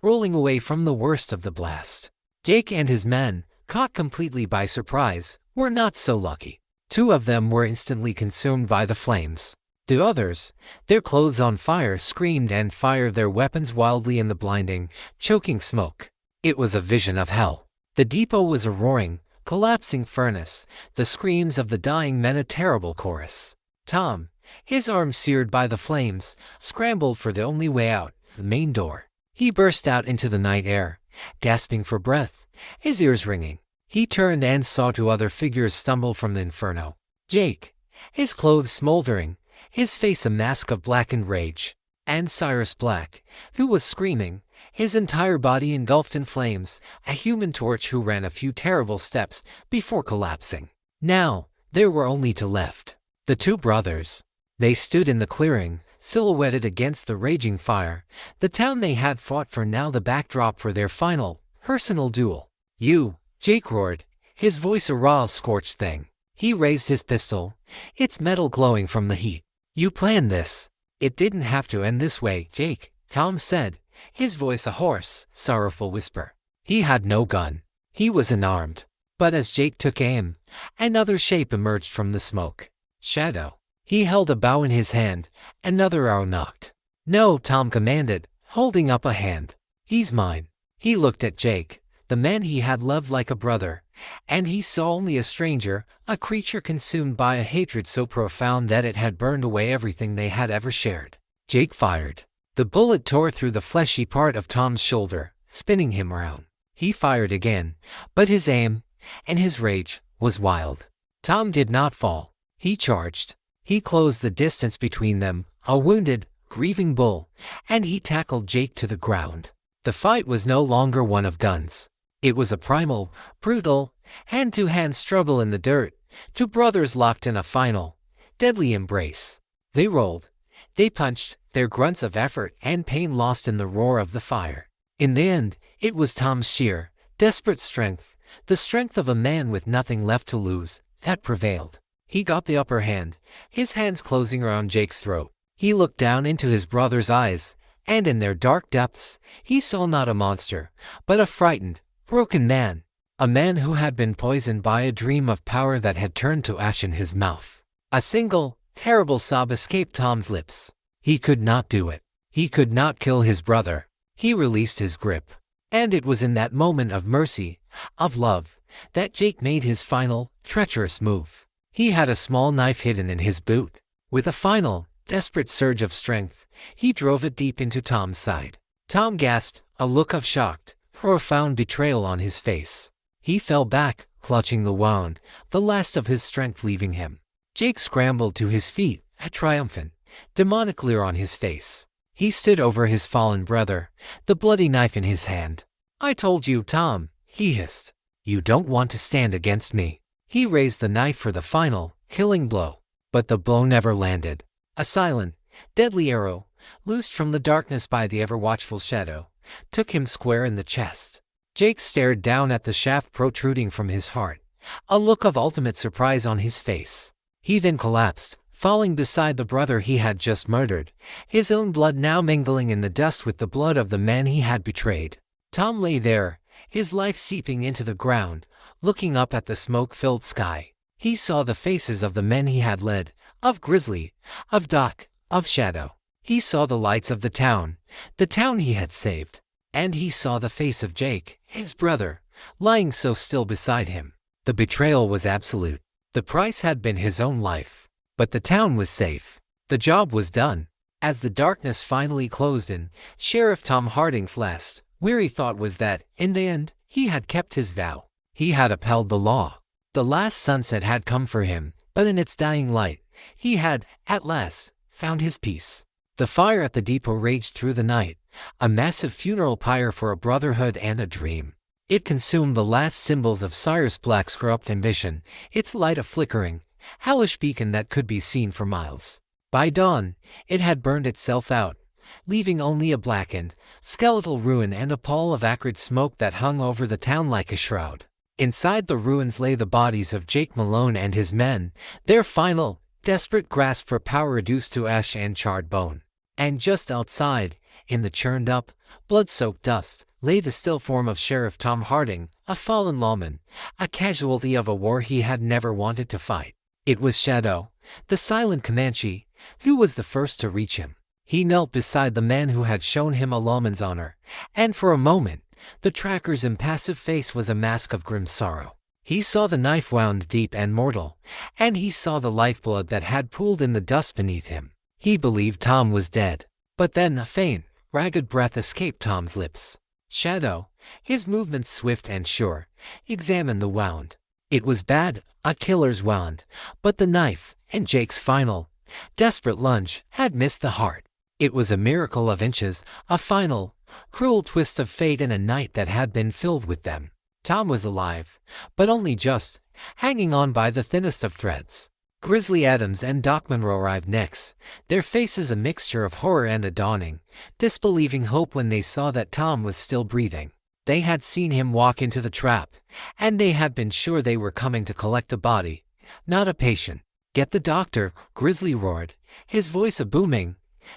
rolling away from the worst of the blast. Jake and his men, caught completely by surprise, were not so lucky. Two of them were instantly consumed by the flames. The others, their clothes on fire, screamed and fired their weapons wildly in the blinding, choking smoke. It was a vision of hell. The depot was a roaring, collapsing furnace, the screams of the dying men a terrible chorus. Tom, his arms seared by the flames, scrambled for the only way out, the main door. He burst out into the night air, gasping for breath, his ears ringing. He turned and saw two other figures stumble from the inferno. Jake, his clothes smoldering, his face a mask of blackened rage, and Cyrus Black, who was screaming, his entire body engulfed in flames, a human torch who ran a few terrible steps before collapsing. Now, there were only two left. The two brothers. They stood in the clearing, silhouetted against the raging fire, the town they had fought for, now the backdrop for their final, personal duel. "You," Jake roared, his voice a raw, scorched thing. He raised his pistol, its metal glowing from the heat. "You planned this. It didn't have to end this way, Jake," Tom said, his voice a hoarse, sorrowful whisper. He had no gun. He was unarmed. But as Jake took aim, another shape emerged from the smoke. Shadow. He held a bow in his hand, another arrow knocked. "No," Tom commanded, holding up a hand. "He's mine." He looked at Jake, the man he had loved like a brother, and he saw only a stranger, a creature consumed by a hatred so profound that it had burned away everything they had ever shared. Jake fired. The bullet tore through the fleshy part of Tom's shoulder, spinning him around. He fired again, but his aim, and his rage, was wild. Tom did not fall. He charged. He closed the distance between them, a wounded, grieving bull, and he tackled Jake to the ground. The fight was no longer one of guns. It was a primal, brutal, hand-to-hand struggle in the dirt, two brothers locked in a final, deadly embrace. They rolled. They punched, their grunts of effort and pain lost in the roar of the fire. In the end, it was Tom's sheer, desperate strength, the strength of a man with nothing left to lose, that prevailed. He got the upper hand, his hands closing around Jake's throat. He looked down into his brother's eyes, and in their dark depths, he saw not a monster, but a frightened, broken man. A man who had been poisoned by a dream of power that had turned to ash in his mouth. A single, terrible sob escaped Tom's lips. He could not do it. He could not kill his brother. He released his grip. And it was in that moment of mercy, of love, that Jake made his final, treacherous move. He had a small knife hidden in his boot. With a final, desperate surge of strength, he drove it deep into Tom's side. Tom gasped, a look of shocked, profound betrayal on his face. He fell back, clutching the wound, the last of his strength leaving him. Jake scrambled to his feet, a triumphant, demonic leer on his face. He stood over his fallen brother, the bloody knife in his hand. "I told you, Tom," he hissed. "You don't want to stand against me." He raised the knife for the final, killing blow. But the blow never landed. A silent, deadly arrow, loosed from the darkness by the ever-watchful Shadow, took him square in the chest. Jake stared down at the shaft protruding from his heart, a look of ultimate surprise on his face. He then collapsed, falling beside the brother he had just murdered, his own blood now mingling in the dust with the blood of the man he had betrayed. Tom lay there, his life seeping into the ground, looking up at the smoke-filled sky. He saw the faces of the men he had led, of Grizzly, of Doc, of Shadow. He saw the lights of the town he had saved. And he saw the face of Jake, his brother, lying so still beside him. The betrayal was absolute. The price had been his own life. But the town was safe. The job was done. As the darkness finally closed in, Sheriff Tom Harding's last, weary thought was that, in the end, he had kept his vow. He had upheld the law. The last sunset had come for him, but in its dying light, he had, at last, found his peace. The fire at the depot raged through the night, a massive funeral pyre for a brotherhood and a dream. It consumed the last symbols of Cyrus Black's corrupt ambition, its light a flickering, hellish beacon that could be seen for miles. By dawn, it had burned itself out, leaving only a blackened, skeletal ruin and a pall of acrid smoke that hung over the town like a shroud. Inside the ruins lay the bodies of Jake Malone and his men, their final, desperate grasp for power reduced to ash and charred bone. And just outside, in the churned-up, blood-soaked dust, lay the still form of Sheriff Tom Harding, a fallen lawman, a casualty of a war he had never wanted to fight. It was Shadow, the silent Comanche, who was the first to reach him. He knelt beside the man who had shown him a lawman's honor, and for a moment, the tracker's impassive face was a mask of grim sorrow. He saw the knife wound deep and mortal, and he saw the lifeblood that had pooled in the dust beneath him. He believed Tom was dead. But then a faint, ragged breath escaped Tom's lips. Shadow, his movements swift and sure, examined the wound. It was bad, a killer's wound, but the knife, and Jake's final, desperate lunge, had missed the heart. It was a miracle of inches, a final, cruel twist of fate in a night that had been filled with them. Tom was alive, but only just, hanging on by the thinnest of threads. Grizzly Adams and Doc Monroe arrived next, their faces a mixture of horror and a dawning, disbelieving hope when they saw that Tom was still breathing. They had seen him walk into the trap, and they had been sure they were coming to collect a body, not a patient. "Get the doctor," Grizzly roared, his voice a booming,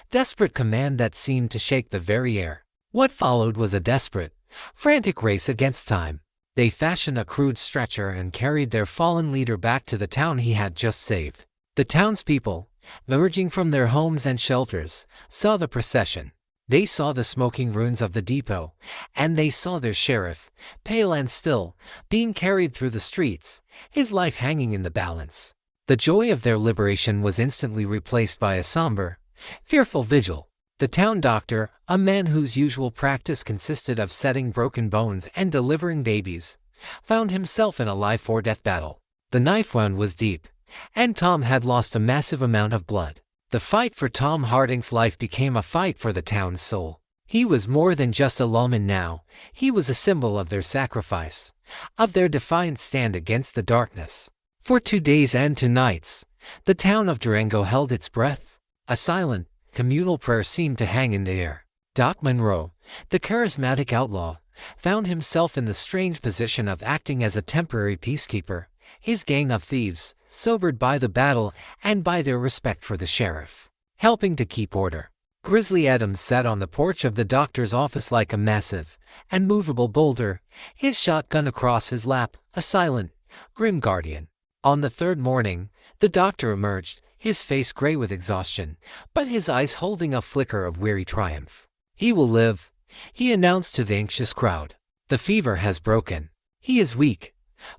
desperate command that seemed to shake the very air. What followed was a desperate, frantic race against time. They fashioned a crude stretcher and carried their fallen leader back to the town he had just saved. The townspeople, emerging from their homes and shelters, saw the procession. They saw the smoking ruins of the depot, and they saw their sheriff, pale and still, being carried through the streets, his life hanging in the balance. The joy of their liberation was instantly replaced by a somber, fearful vigil. The town doctor, a man whose usual practice consisted of setting broken bones and delivering babies, found himself in a life-or-death battle. The knife wound was deep, and Tom had lost a massive amount of blood. The fight for Tom Harding's life became a fight for the town's soul. He was more than just a lawman now, he was a symbol of their sacrifice, of their defiant stand against the darkness. For 2 days and 2 nights, the town of Durango held its breath. A silent, communal prayer seemed to hang in the air. Doc Monroe, the charismatic outlaw, found himself in the strange position of acting as a temporary peacekeeper, his gang of thieves, sobered by the battle and by their respect for the sheriff, helping to keep order. Grizzly Adams sat on the porch of the doctor's office like a massive, immovable boulder, his shotgun across his lap, a silent, grim guardian. On the 3rd morning, the doctor emerged, his face gray with exhaustion, but his eyes holding a flicker of weary triumph. "He will live," he announced to the anxious crowd. "The fever has broken. He is weak,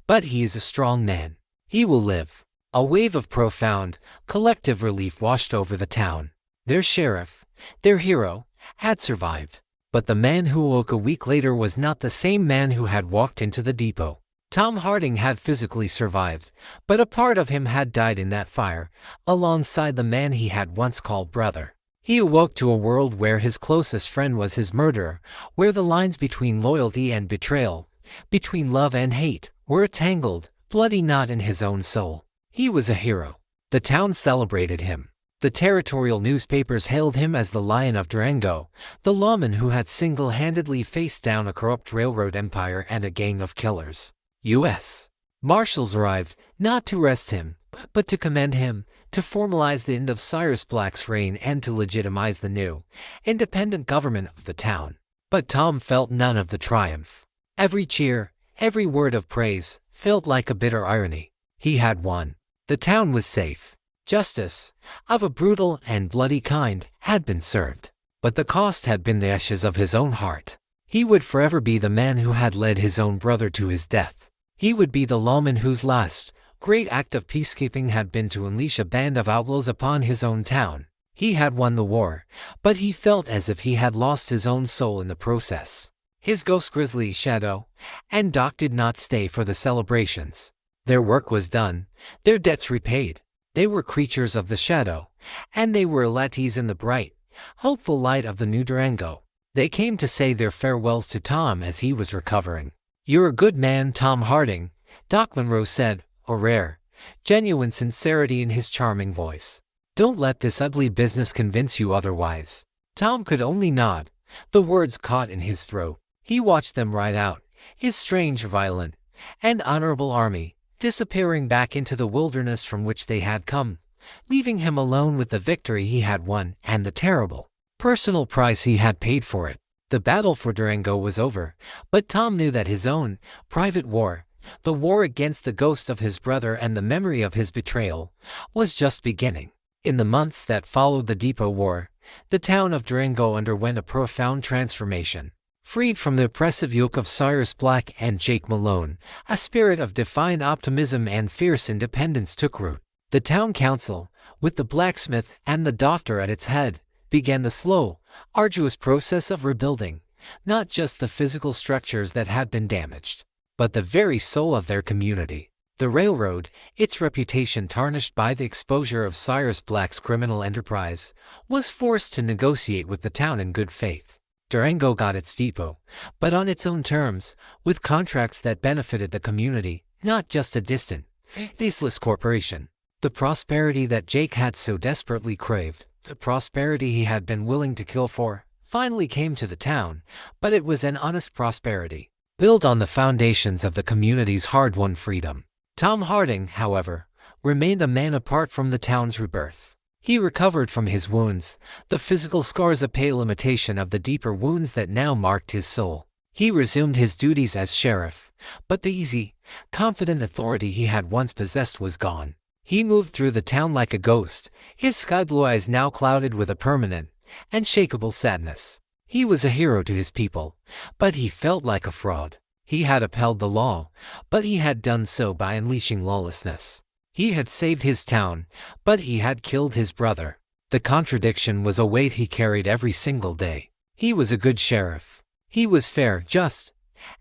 but he is a strong man. He will live." A wave of profound, collective relief washed over the town. Their sheriff, their hero, had survived. But the man who awoke a week later was not the same man who had walked into the depot. Tom Harding had physically survived, but a part of him had died in that fire, alongside the man he had once called brother. He awoke to a world where his closest friend was his murderer, where the lines between loyalty and betrayal, between love and hate, were a tangled, bloody knot in his own soul. He was a hero. The town celebrated him. The territorial newspapers hailed him as the Lion of Durango, the lawman who had single-handedly faced down a corrupt railroad empire and a gang of killers. U.S. Marshals arrived, not to arrest him, but to commend him, to formalize the end of Cyrus Black's reign and to legitimize the new, independent government of the town. But Tom felt none of the triumph. Every cheer, every word of praise, felt like a bitter irony. He had won. The town was safe. Justice, of a brutal and bloody kind, had been served. But the cost had been the ashes of his own heart. He would forever be the man who had led his own brother to his death. He would be the lawman whose last, great act of peacekeeping had been to unleash a band of outlaws upon his own town. He had won the war, but he felt as if he had lost his own soul in the process. His ghost Grizzly Shadow and Doc did not stay for the celebrations. Their work was done, their debts repaid. They were creatures of the shadow, and they were at ease in the bright, hopeful light of the new Durango. They came to say their farewells to Tom as he was recovering. "You're a good man, Tom Harding," Doc Monroe said, a rare, genuine sincerity in his charming voice. "Don't let this ugly business convince you otherwise." Tom could only nod, the words caught in his throat. He watched them ride out, his strange, violent, and honorable army, disappearing back into the wilderness from which they had come, leaving him alone with the victory he had won and the terrible, personal price he had paid for it. The battle for Durango was over, but Tom knew that his own private war, the war against the ghost of his brother and the memory of his betrayal, was just beginning. In the months that followed the Depot War, the town of Durango underwent a profound transformation. Freed from the oppressive yoke of Cyrus Black and Jake Malone, a spirit of defiant optimism and fierce independence took root. The town council, with the blacksmith and the doctor at its head, began the slow, arduous process of rebuilding, not just the physical structures that had been damaged, but the very soul of their community. The railroad, its reputation tarnished by the exposure of Cyrus Black's criminal enterprise, was forced to negotiate with the town in good faith. Durango got its depot, but on its own terms, with contracts that benefited the community, not just a distant, faceless corporation. The prosperity that Jake had so desperately craved, the prosperity he had been willing to kill for, finally came to the town, but it was an honest prosperity, built on the foundations of the community's hard-won freedom. Tom Harding, however, remained a man apart from the town's rebirth. He recovered from his wounds, the physical scars a pale imitation of the deeper wounds that now marked his soul. He resumed his duties as sheriff, but the easy, confident authority he had once possessed was gone. He moved through the town like a ghost, his sky-blue eyes now clouded with a permanent, unshakable sadness. He was a hero to his people, but he felt like a fraud. He had upheld the law, but he had done so by unleashing lawlessness. He had saved his town, but he had killed his brother. The contradiction was a weight he carried every single day. He was a good sheriff. He was fair, just,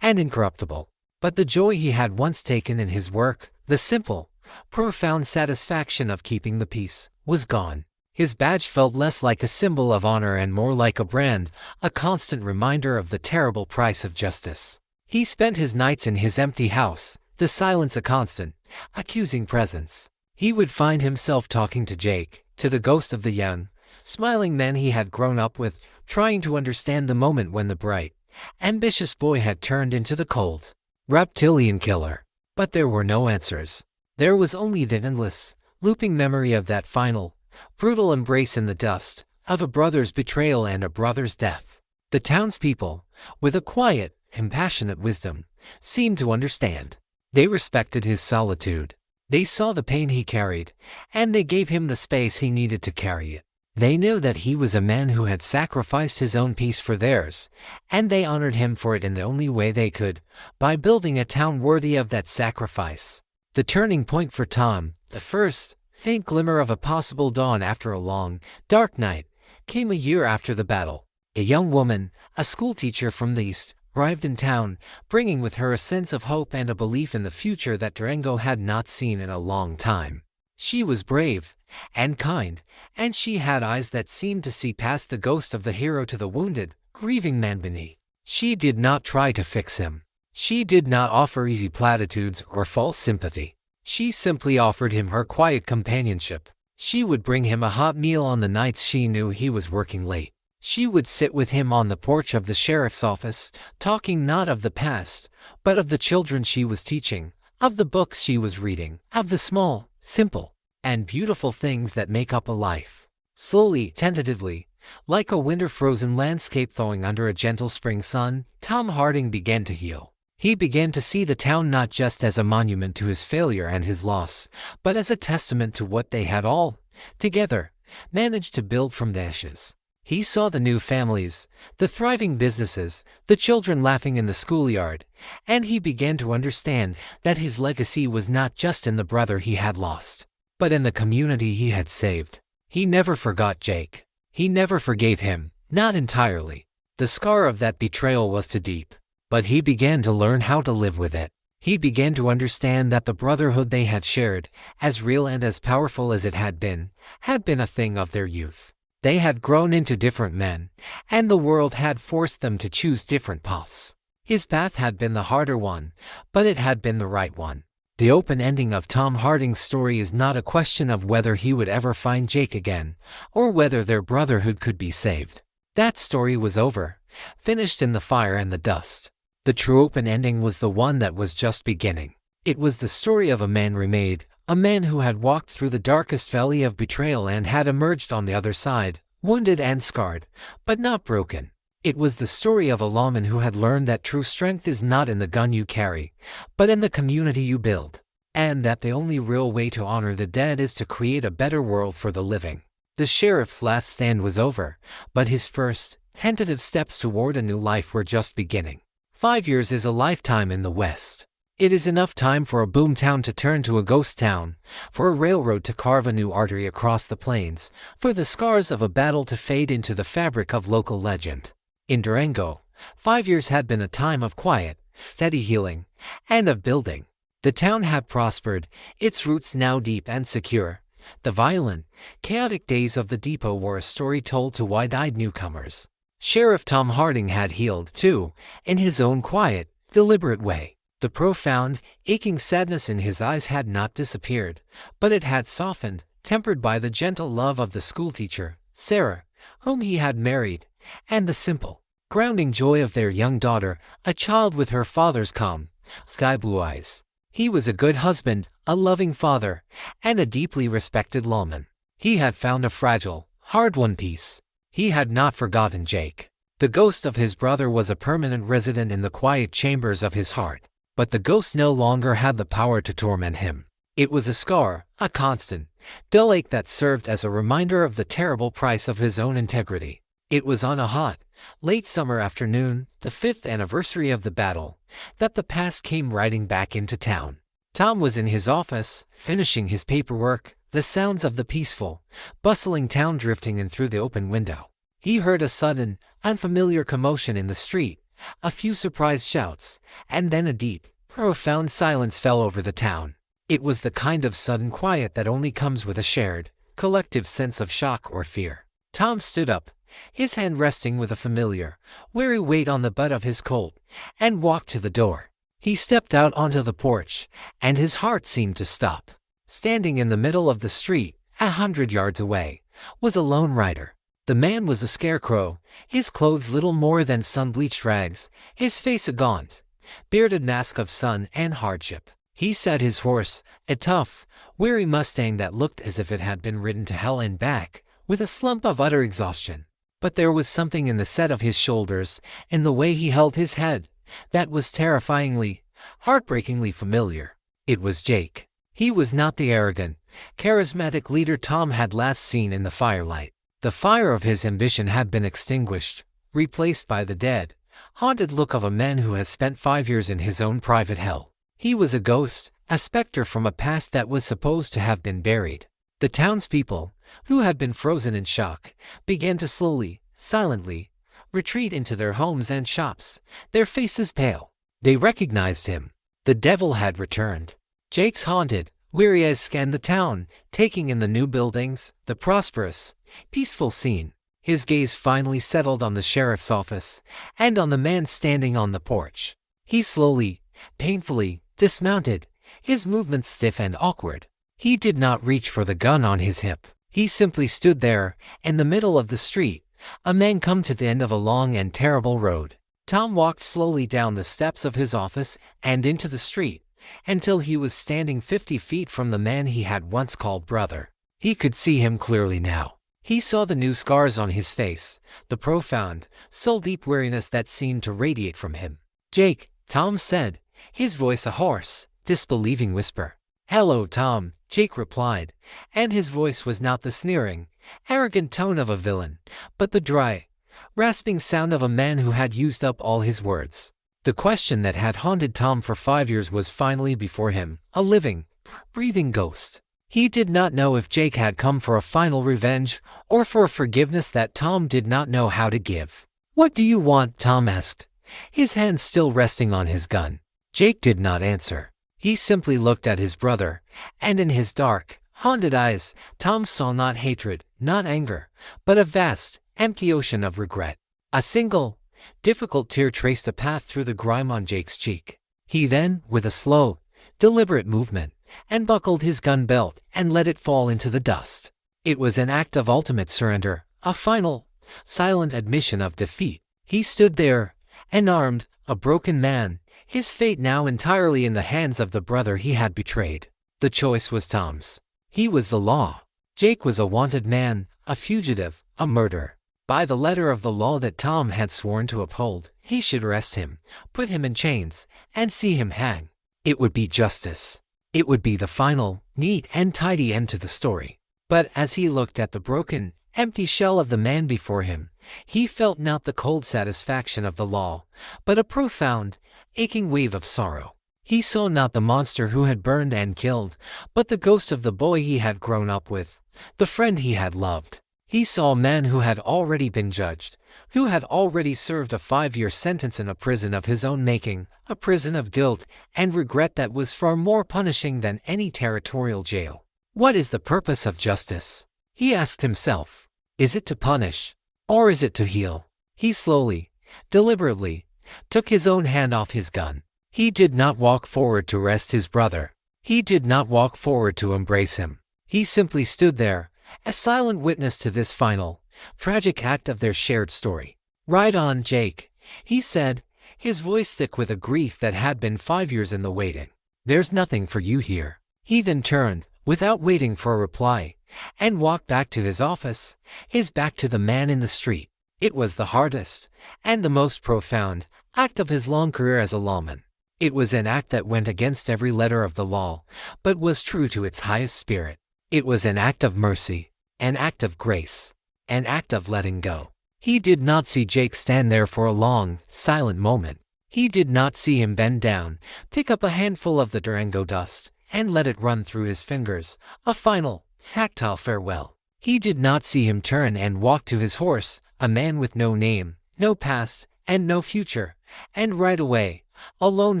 and incorruptible. But the joy he had once taken in his work, the simple, profound satisfaction of keeping the peace, was gone. His badge felt less like a symbol of honor and more like a brand, a constant reminder of the terrible price of justice. He spent his nights in his empty house, the silence a constant, accusing presence. He would find himself talking to Jake, to the ghost of the young, smiling man he had grown up with, trying to understand the moment when the bright, ambitious boy had turned into the cold, reptilian killer. But there were no answers. There was only the endless, looping memory of that final, brutal embrace in the dust, of a brother's betrayal and a brother's death. The townspeople, with a quiet, compassionate wisdom, seemed to understand. They respected his solitude. They saw the pain he carried, and they gave him the space he needed to carry it. They knew that he was a man who had sacrificed his own peace for theirs, and they honored him for it in the only way they could, by building a town worthy of that sacrifice. The turning point for Tom, the first, faint glimmer of a possible dawn after a long, dark night, came a year after the battle. A young woman, a schoolteacher from the East, arrived in town, bringing with her a sense of hope and a belief in the future that Durango had not seen in a long time. She was brave and kind, and she had eyes that seemed to see past the ghost of the hero to the wounded, grieving man beneath. She did not try to fix him. She did not offer easy platitudes or false sympathy. She simply offered him her quiet companionship. She would bring him a hot meal on the nights she knew he was working late. She would sit with him on the porch of the sheriff's office, talking not of the past, but of the children she was teaching, of the books she was reading, of the small, simple, and beautiful things that make up a life. Slowly, tentatively, like a winter-frozen landscape thawing under a gentle spring sun, Tom Harding began to heal. He began to see the town not just as a monument to his failure and his loss, but as a testament to what they had all, together, managed to build from the ashes. He saw the new families, the thriving businesses, the children laughing in the schoolyard, and he began to understand that his legacy was not just in the brother he had lost, but in the community he had saved. He never forgot Jake. He never forgave him, not entirely. The scar of that betrayal was too deep, but he began to learn how to live with it. He began to understand that the brotherhood they had shared, as real and as powerful as it had been a thing of their youth. They had grown into different men, and the world had forced them to choose different paths. His path had been the harder one, but it had been the right one. The open ending of Tom Harding's story is not a question of whether he would ever find Jake again, or whether their brotherhood could be saved. That story was over, finished in the fire and the dust. The true open ending was the one that was just beginning. It was the story of a man remade, a man who had walked through the darkest valley of betrayal and had emerged on the other side, wounded and scarred, but not broken. It was the story of a lawman who had learned that true strength is not in the gun you carry, but in the community you build, and that the only real way to honor the dead is to create a better world for the living. The sheriff's last stand was over, but his first, tentative steps toward a new life were just beginning. 5 years is a lifetime in the West. It is enough time for a boom town to turn to a ghost town, for a railroad to carve a new artery across the plains, for the scars of a battle to fade into the fabric of local legend. In Durango, 5 years had been a time of quiet, steady healing, and of building. The town had prospered, its roots now deep and secure. The violent, chaotic days of the depot were a story told to wide-eyed newcomers. Sheriff Tom Harding had healed, too, in his own quiet, deliberate way. The profound, aching sadness in his eyes had not disappeared, but it had softened, tempered by the gentle love of the schoolteacher, Sarah, whom he had married, and the simple, grounding joy of their young daughter, a child with her father's calm, sky-blue eyes. He was a good husband, a loving father, and a deeply respected lawman. He had found a fragile, hard-won peace. He had not forgotten Jake. The ghost of his brother was a permanent resident in the quiet chambers of his heart, but the ghost no longer had the power to torment him. It was a scar, a constant, dull ache that served as a reminder of the terrible price of his own integrity. It was on a hot, late summer afternoon, the 5th anniversary of the battle, that the past came riding back into town. Tom was in his office, finishing his paperwork, the sounds of the peaceful, bustling town drifting in through the open window. He heard a sudden, unfamiliar commotion in the street, a few surprised shouts, and then a deep, profound silence fell over the town. It was the kind of sudden quiet that only comes with a shared, collective sense of shock or fear. Tom stood up, his hand resting with a familiar, wary weight on the butt of his Colt, and walked to the door. He stepped out onto the porch, and his heart seemed to stop. Standing in the middle of the street, 100 yards away, was a lone rider. The man was a scarecrow, his clothes little more than sun-bleached rags, his face a gaunt, bearded mask of sun and hardship. He sat his horse, a tough, weary Mustang that looked as if it had been ridden to hell and back, with a slump of utter exhaustion. But there was something in the set of his shoulders, in the way he held his head, that was terrifyingly, heartbreakingly familiar. It was Jake. He was not the arrogant, charismatic leader Tom had last seen in the firelight. The fire of his ambition had been extinguished, replaced by the dead, haunted look of a man who has spent 5 years in his own private hell. He was a ghost, a specter from a past that was supposed to have been buried. The townspeople, who had been frozen in shock, began to slowly, silently, retreat into their homes and shops, their faces pale. They recognized him. The devil had returned. Jake's haunted, weary eyes scanned the town, taking in the new buildings, the prosperous, peaceful scene. His gaze finally settled on the sheriff's office, and on the man standing on the porch. He slowly, painfully, dismounted, his movements stiff and awkward. He did not reach for the gun on his hip. He simply stood there, in the middle of the street, a man come to the end of a long and terrible road. Tom walked slowly down the steps of his office and into the street, until he was standing 50 feet from the man he had once called brother. He could see him clearly now. He saw the new scars on his face, the profound, soul-deep weariness that seemed to radiate from him. "Jake," Tom said, his voice a hoarse, disbelieving whisper. "Hello, Tom," Jake replied, and his voice was not the sneering, arrogant tone of a villain, but the dry, rasping sound of a man who had used up all his words. The question that had haunted Tom for 5 years was finally before him, a living, breathing ghost. He did not know if Jake had come for a final revenge, or for a forgiveness that Tom did not know how to give. "What do you want?" Tom asked, his hand still resting on his gun. Jake did not answer. He simply looked at his brother, and in his dark, haunted eyes, Tom saw not hatred, not anger, but a vast, empty ocean of regret. A single, difficult tear traced a path through the grime on Jake's cheek. He then, with a slow, deliberate movement, unbuckled his gun belt and let it fall into the dust. It was an act of ultimate surrender, a final, silent admission of defeat. He stood there, unarmed, a broken man, his fate now entirely in the hands of the brother he had betrayed. The choice was Tom's. He was the law. Jake was a wanted man, a fugitive, a murderer. By the letter of the law that Tom had sworn to uphold, he should arrest him, put him in chains, and see him hang. It would be justice. It would be the final, neat and tidy end to the story. But as he looked at the broken, empty shell of the man before him, he felt not the cold satisfaction of the law, but a profound, aching wave of sorrow. He saw not the monster who had burned and killed, but the ghost of the boy he had grown up with, the friend he had loved. He saw a man who had already been judged, who had already served a 5-year sentence in a prison of his own making, a prison of guilt and regret that was far more punishing than any territorial jail. What is the purpose of justice? He asked himself. Is it to punish, or is it to heal? He slowly, deliberately, took his own hand off his gun. He did not walk forward to rest his brother. He did not walk forward to embrace him. He simply stood there, a silent witness to this final, tragic act of their shared story. "Ride on, Jake," he said, his voice thick with a grief that had been 5 years in the waiting. "There's nothing for you here." He then turned, without waiting for a reply, and walked back to his office, his back to the man in the street. It was the hardest, and the most profound, act of his long career as a lawman. It was an act that went against every letter of the law, but was true to its highest spirit. It was an act of mercy, an act of grace, an act of letting go. He did not see Jake stand there for a long, silent moment. He did not see him bend down, pick up a handful of the Durango dust, and let it run through his fingers, a final, tactile farewell. He did not see him turn and walk to his horse, a man with no name, no past, and no future, and right away, a lone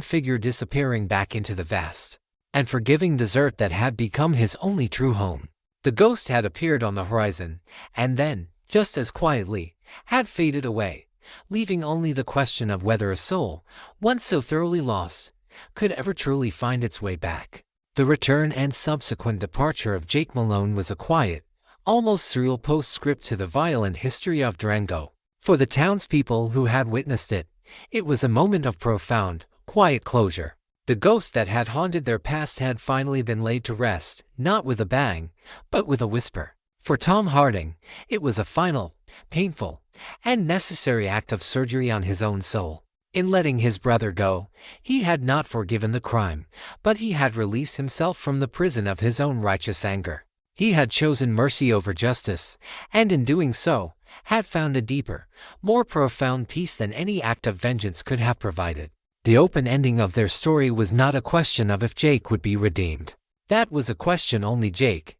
figure disappearing back into the vast and forgiving desert that had become his only true home. The ghost had appeared on the horizon, and then, just as quietly, had faded away, leaving only the question of whether a soul, once so thoroughly lost, could ever truly find its way back. The return and subsequent departure of Jake Malone was a quiet, almost surreal postscript to the violent history of Durango. For the townspeople who had witnessed it, it was a moment of profound, quiet closure. The ghost that had haunted their past had finally been laid to rest, not with a bang, but with a whisper. For Tom Harding, it was a final, painful, and necessary act of surgery on his own soul. In letting his brother go, he had not forgiven the crime, but he had released himself from the prison of his own righteous anger. He had chosen mercy over justice, and in doing so, had found a deeper, more profound peace than any act of vengeance could have provided. The open ending of their story was not a question of if Jake would be redeemed. That was a question only Jake,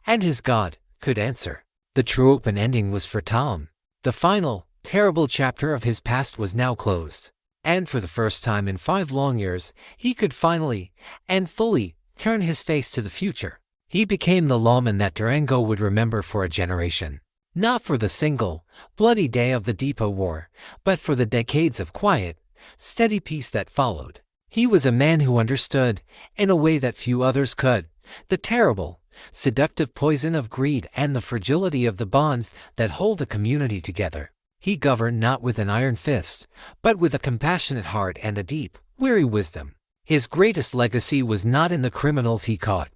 and his God, could answer. The true open ending was for Tom. The final, terrible chapter of his past was now closed, and for the first time in 5 long years, he could finally, and fully, turn his face to the future. He became the lawman that Durango would remember for a generation. Not for the single, bloody day of the Depot War, but for the decades of quiet, steady peace that followed. He was a man who understood, in a way that few others could, the terrible, seductive poison of greed and the fragility of the bonds that hold the community together. He governed not with an iron fist, but with a compassionate heart and a deep, weary wisdom. His greatest legacy was not in the criminals he caught,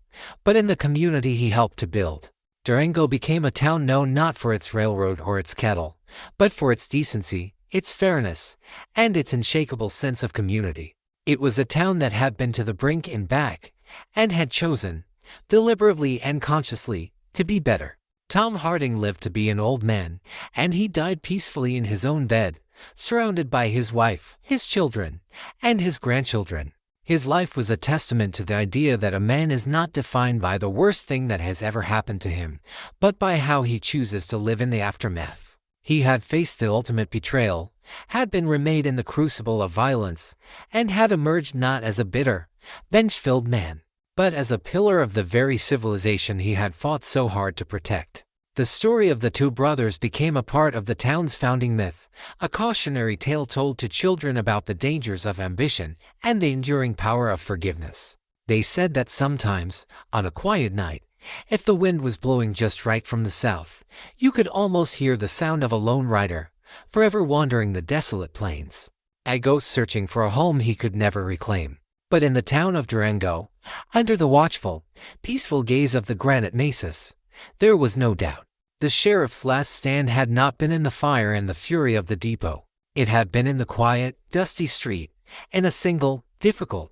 but in the community he helped to build. Durango became a town known not for its railroad or its cattle, but for its decency, its fairness, and its unshakable sense of community. It was a town that had been to the brink and back, and had chosen, deliberately and consciously, to be better. Tom Harding lived to be an old man, and he died peacefully in his own bed, surrounded by his wife, his children, and his grandchildren. His life was a testament to the idea that a man is not defined by the worst thing that has ever happened to him, but by how he chooses to live in the aftermath. He had faced the ultimate betrayal, had been remade in the crucible of violence, and had emerged not as a bitter, venge-filled man, but as a pillar of the very civilization he had fought so hard to protect. The story of the two brothers became a part of the town's founding myth, a cautionary tale told to children about the dangers of ambition and the enduring power of forgiveness. They said that sometimes, on a quiet night, if the wind was blowing just right from the south, you could almost hear the sound of a lone rider, forever wandering the desolate plains, a ghost searching for a home he could never reclaim. But in the town of Durango, under the watchful, peaceful gaze of the granite mesas, there was no doubt. The sheriff's last stand had not been in the fire and the fury of the depot. It had been in the quiet, dusty street, in a single, difficult,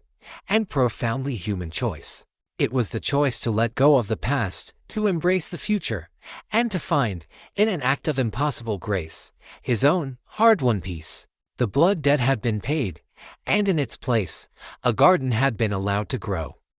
and profoundly human choice. It was the choice to let go of the past, to embrace the future, and to find, in an act of impossible grace, his own, hard-won peace. The blood debt had been paid, and in its place, a garden had been allowed to grow.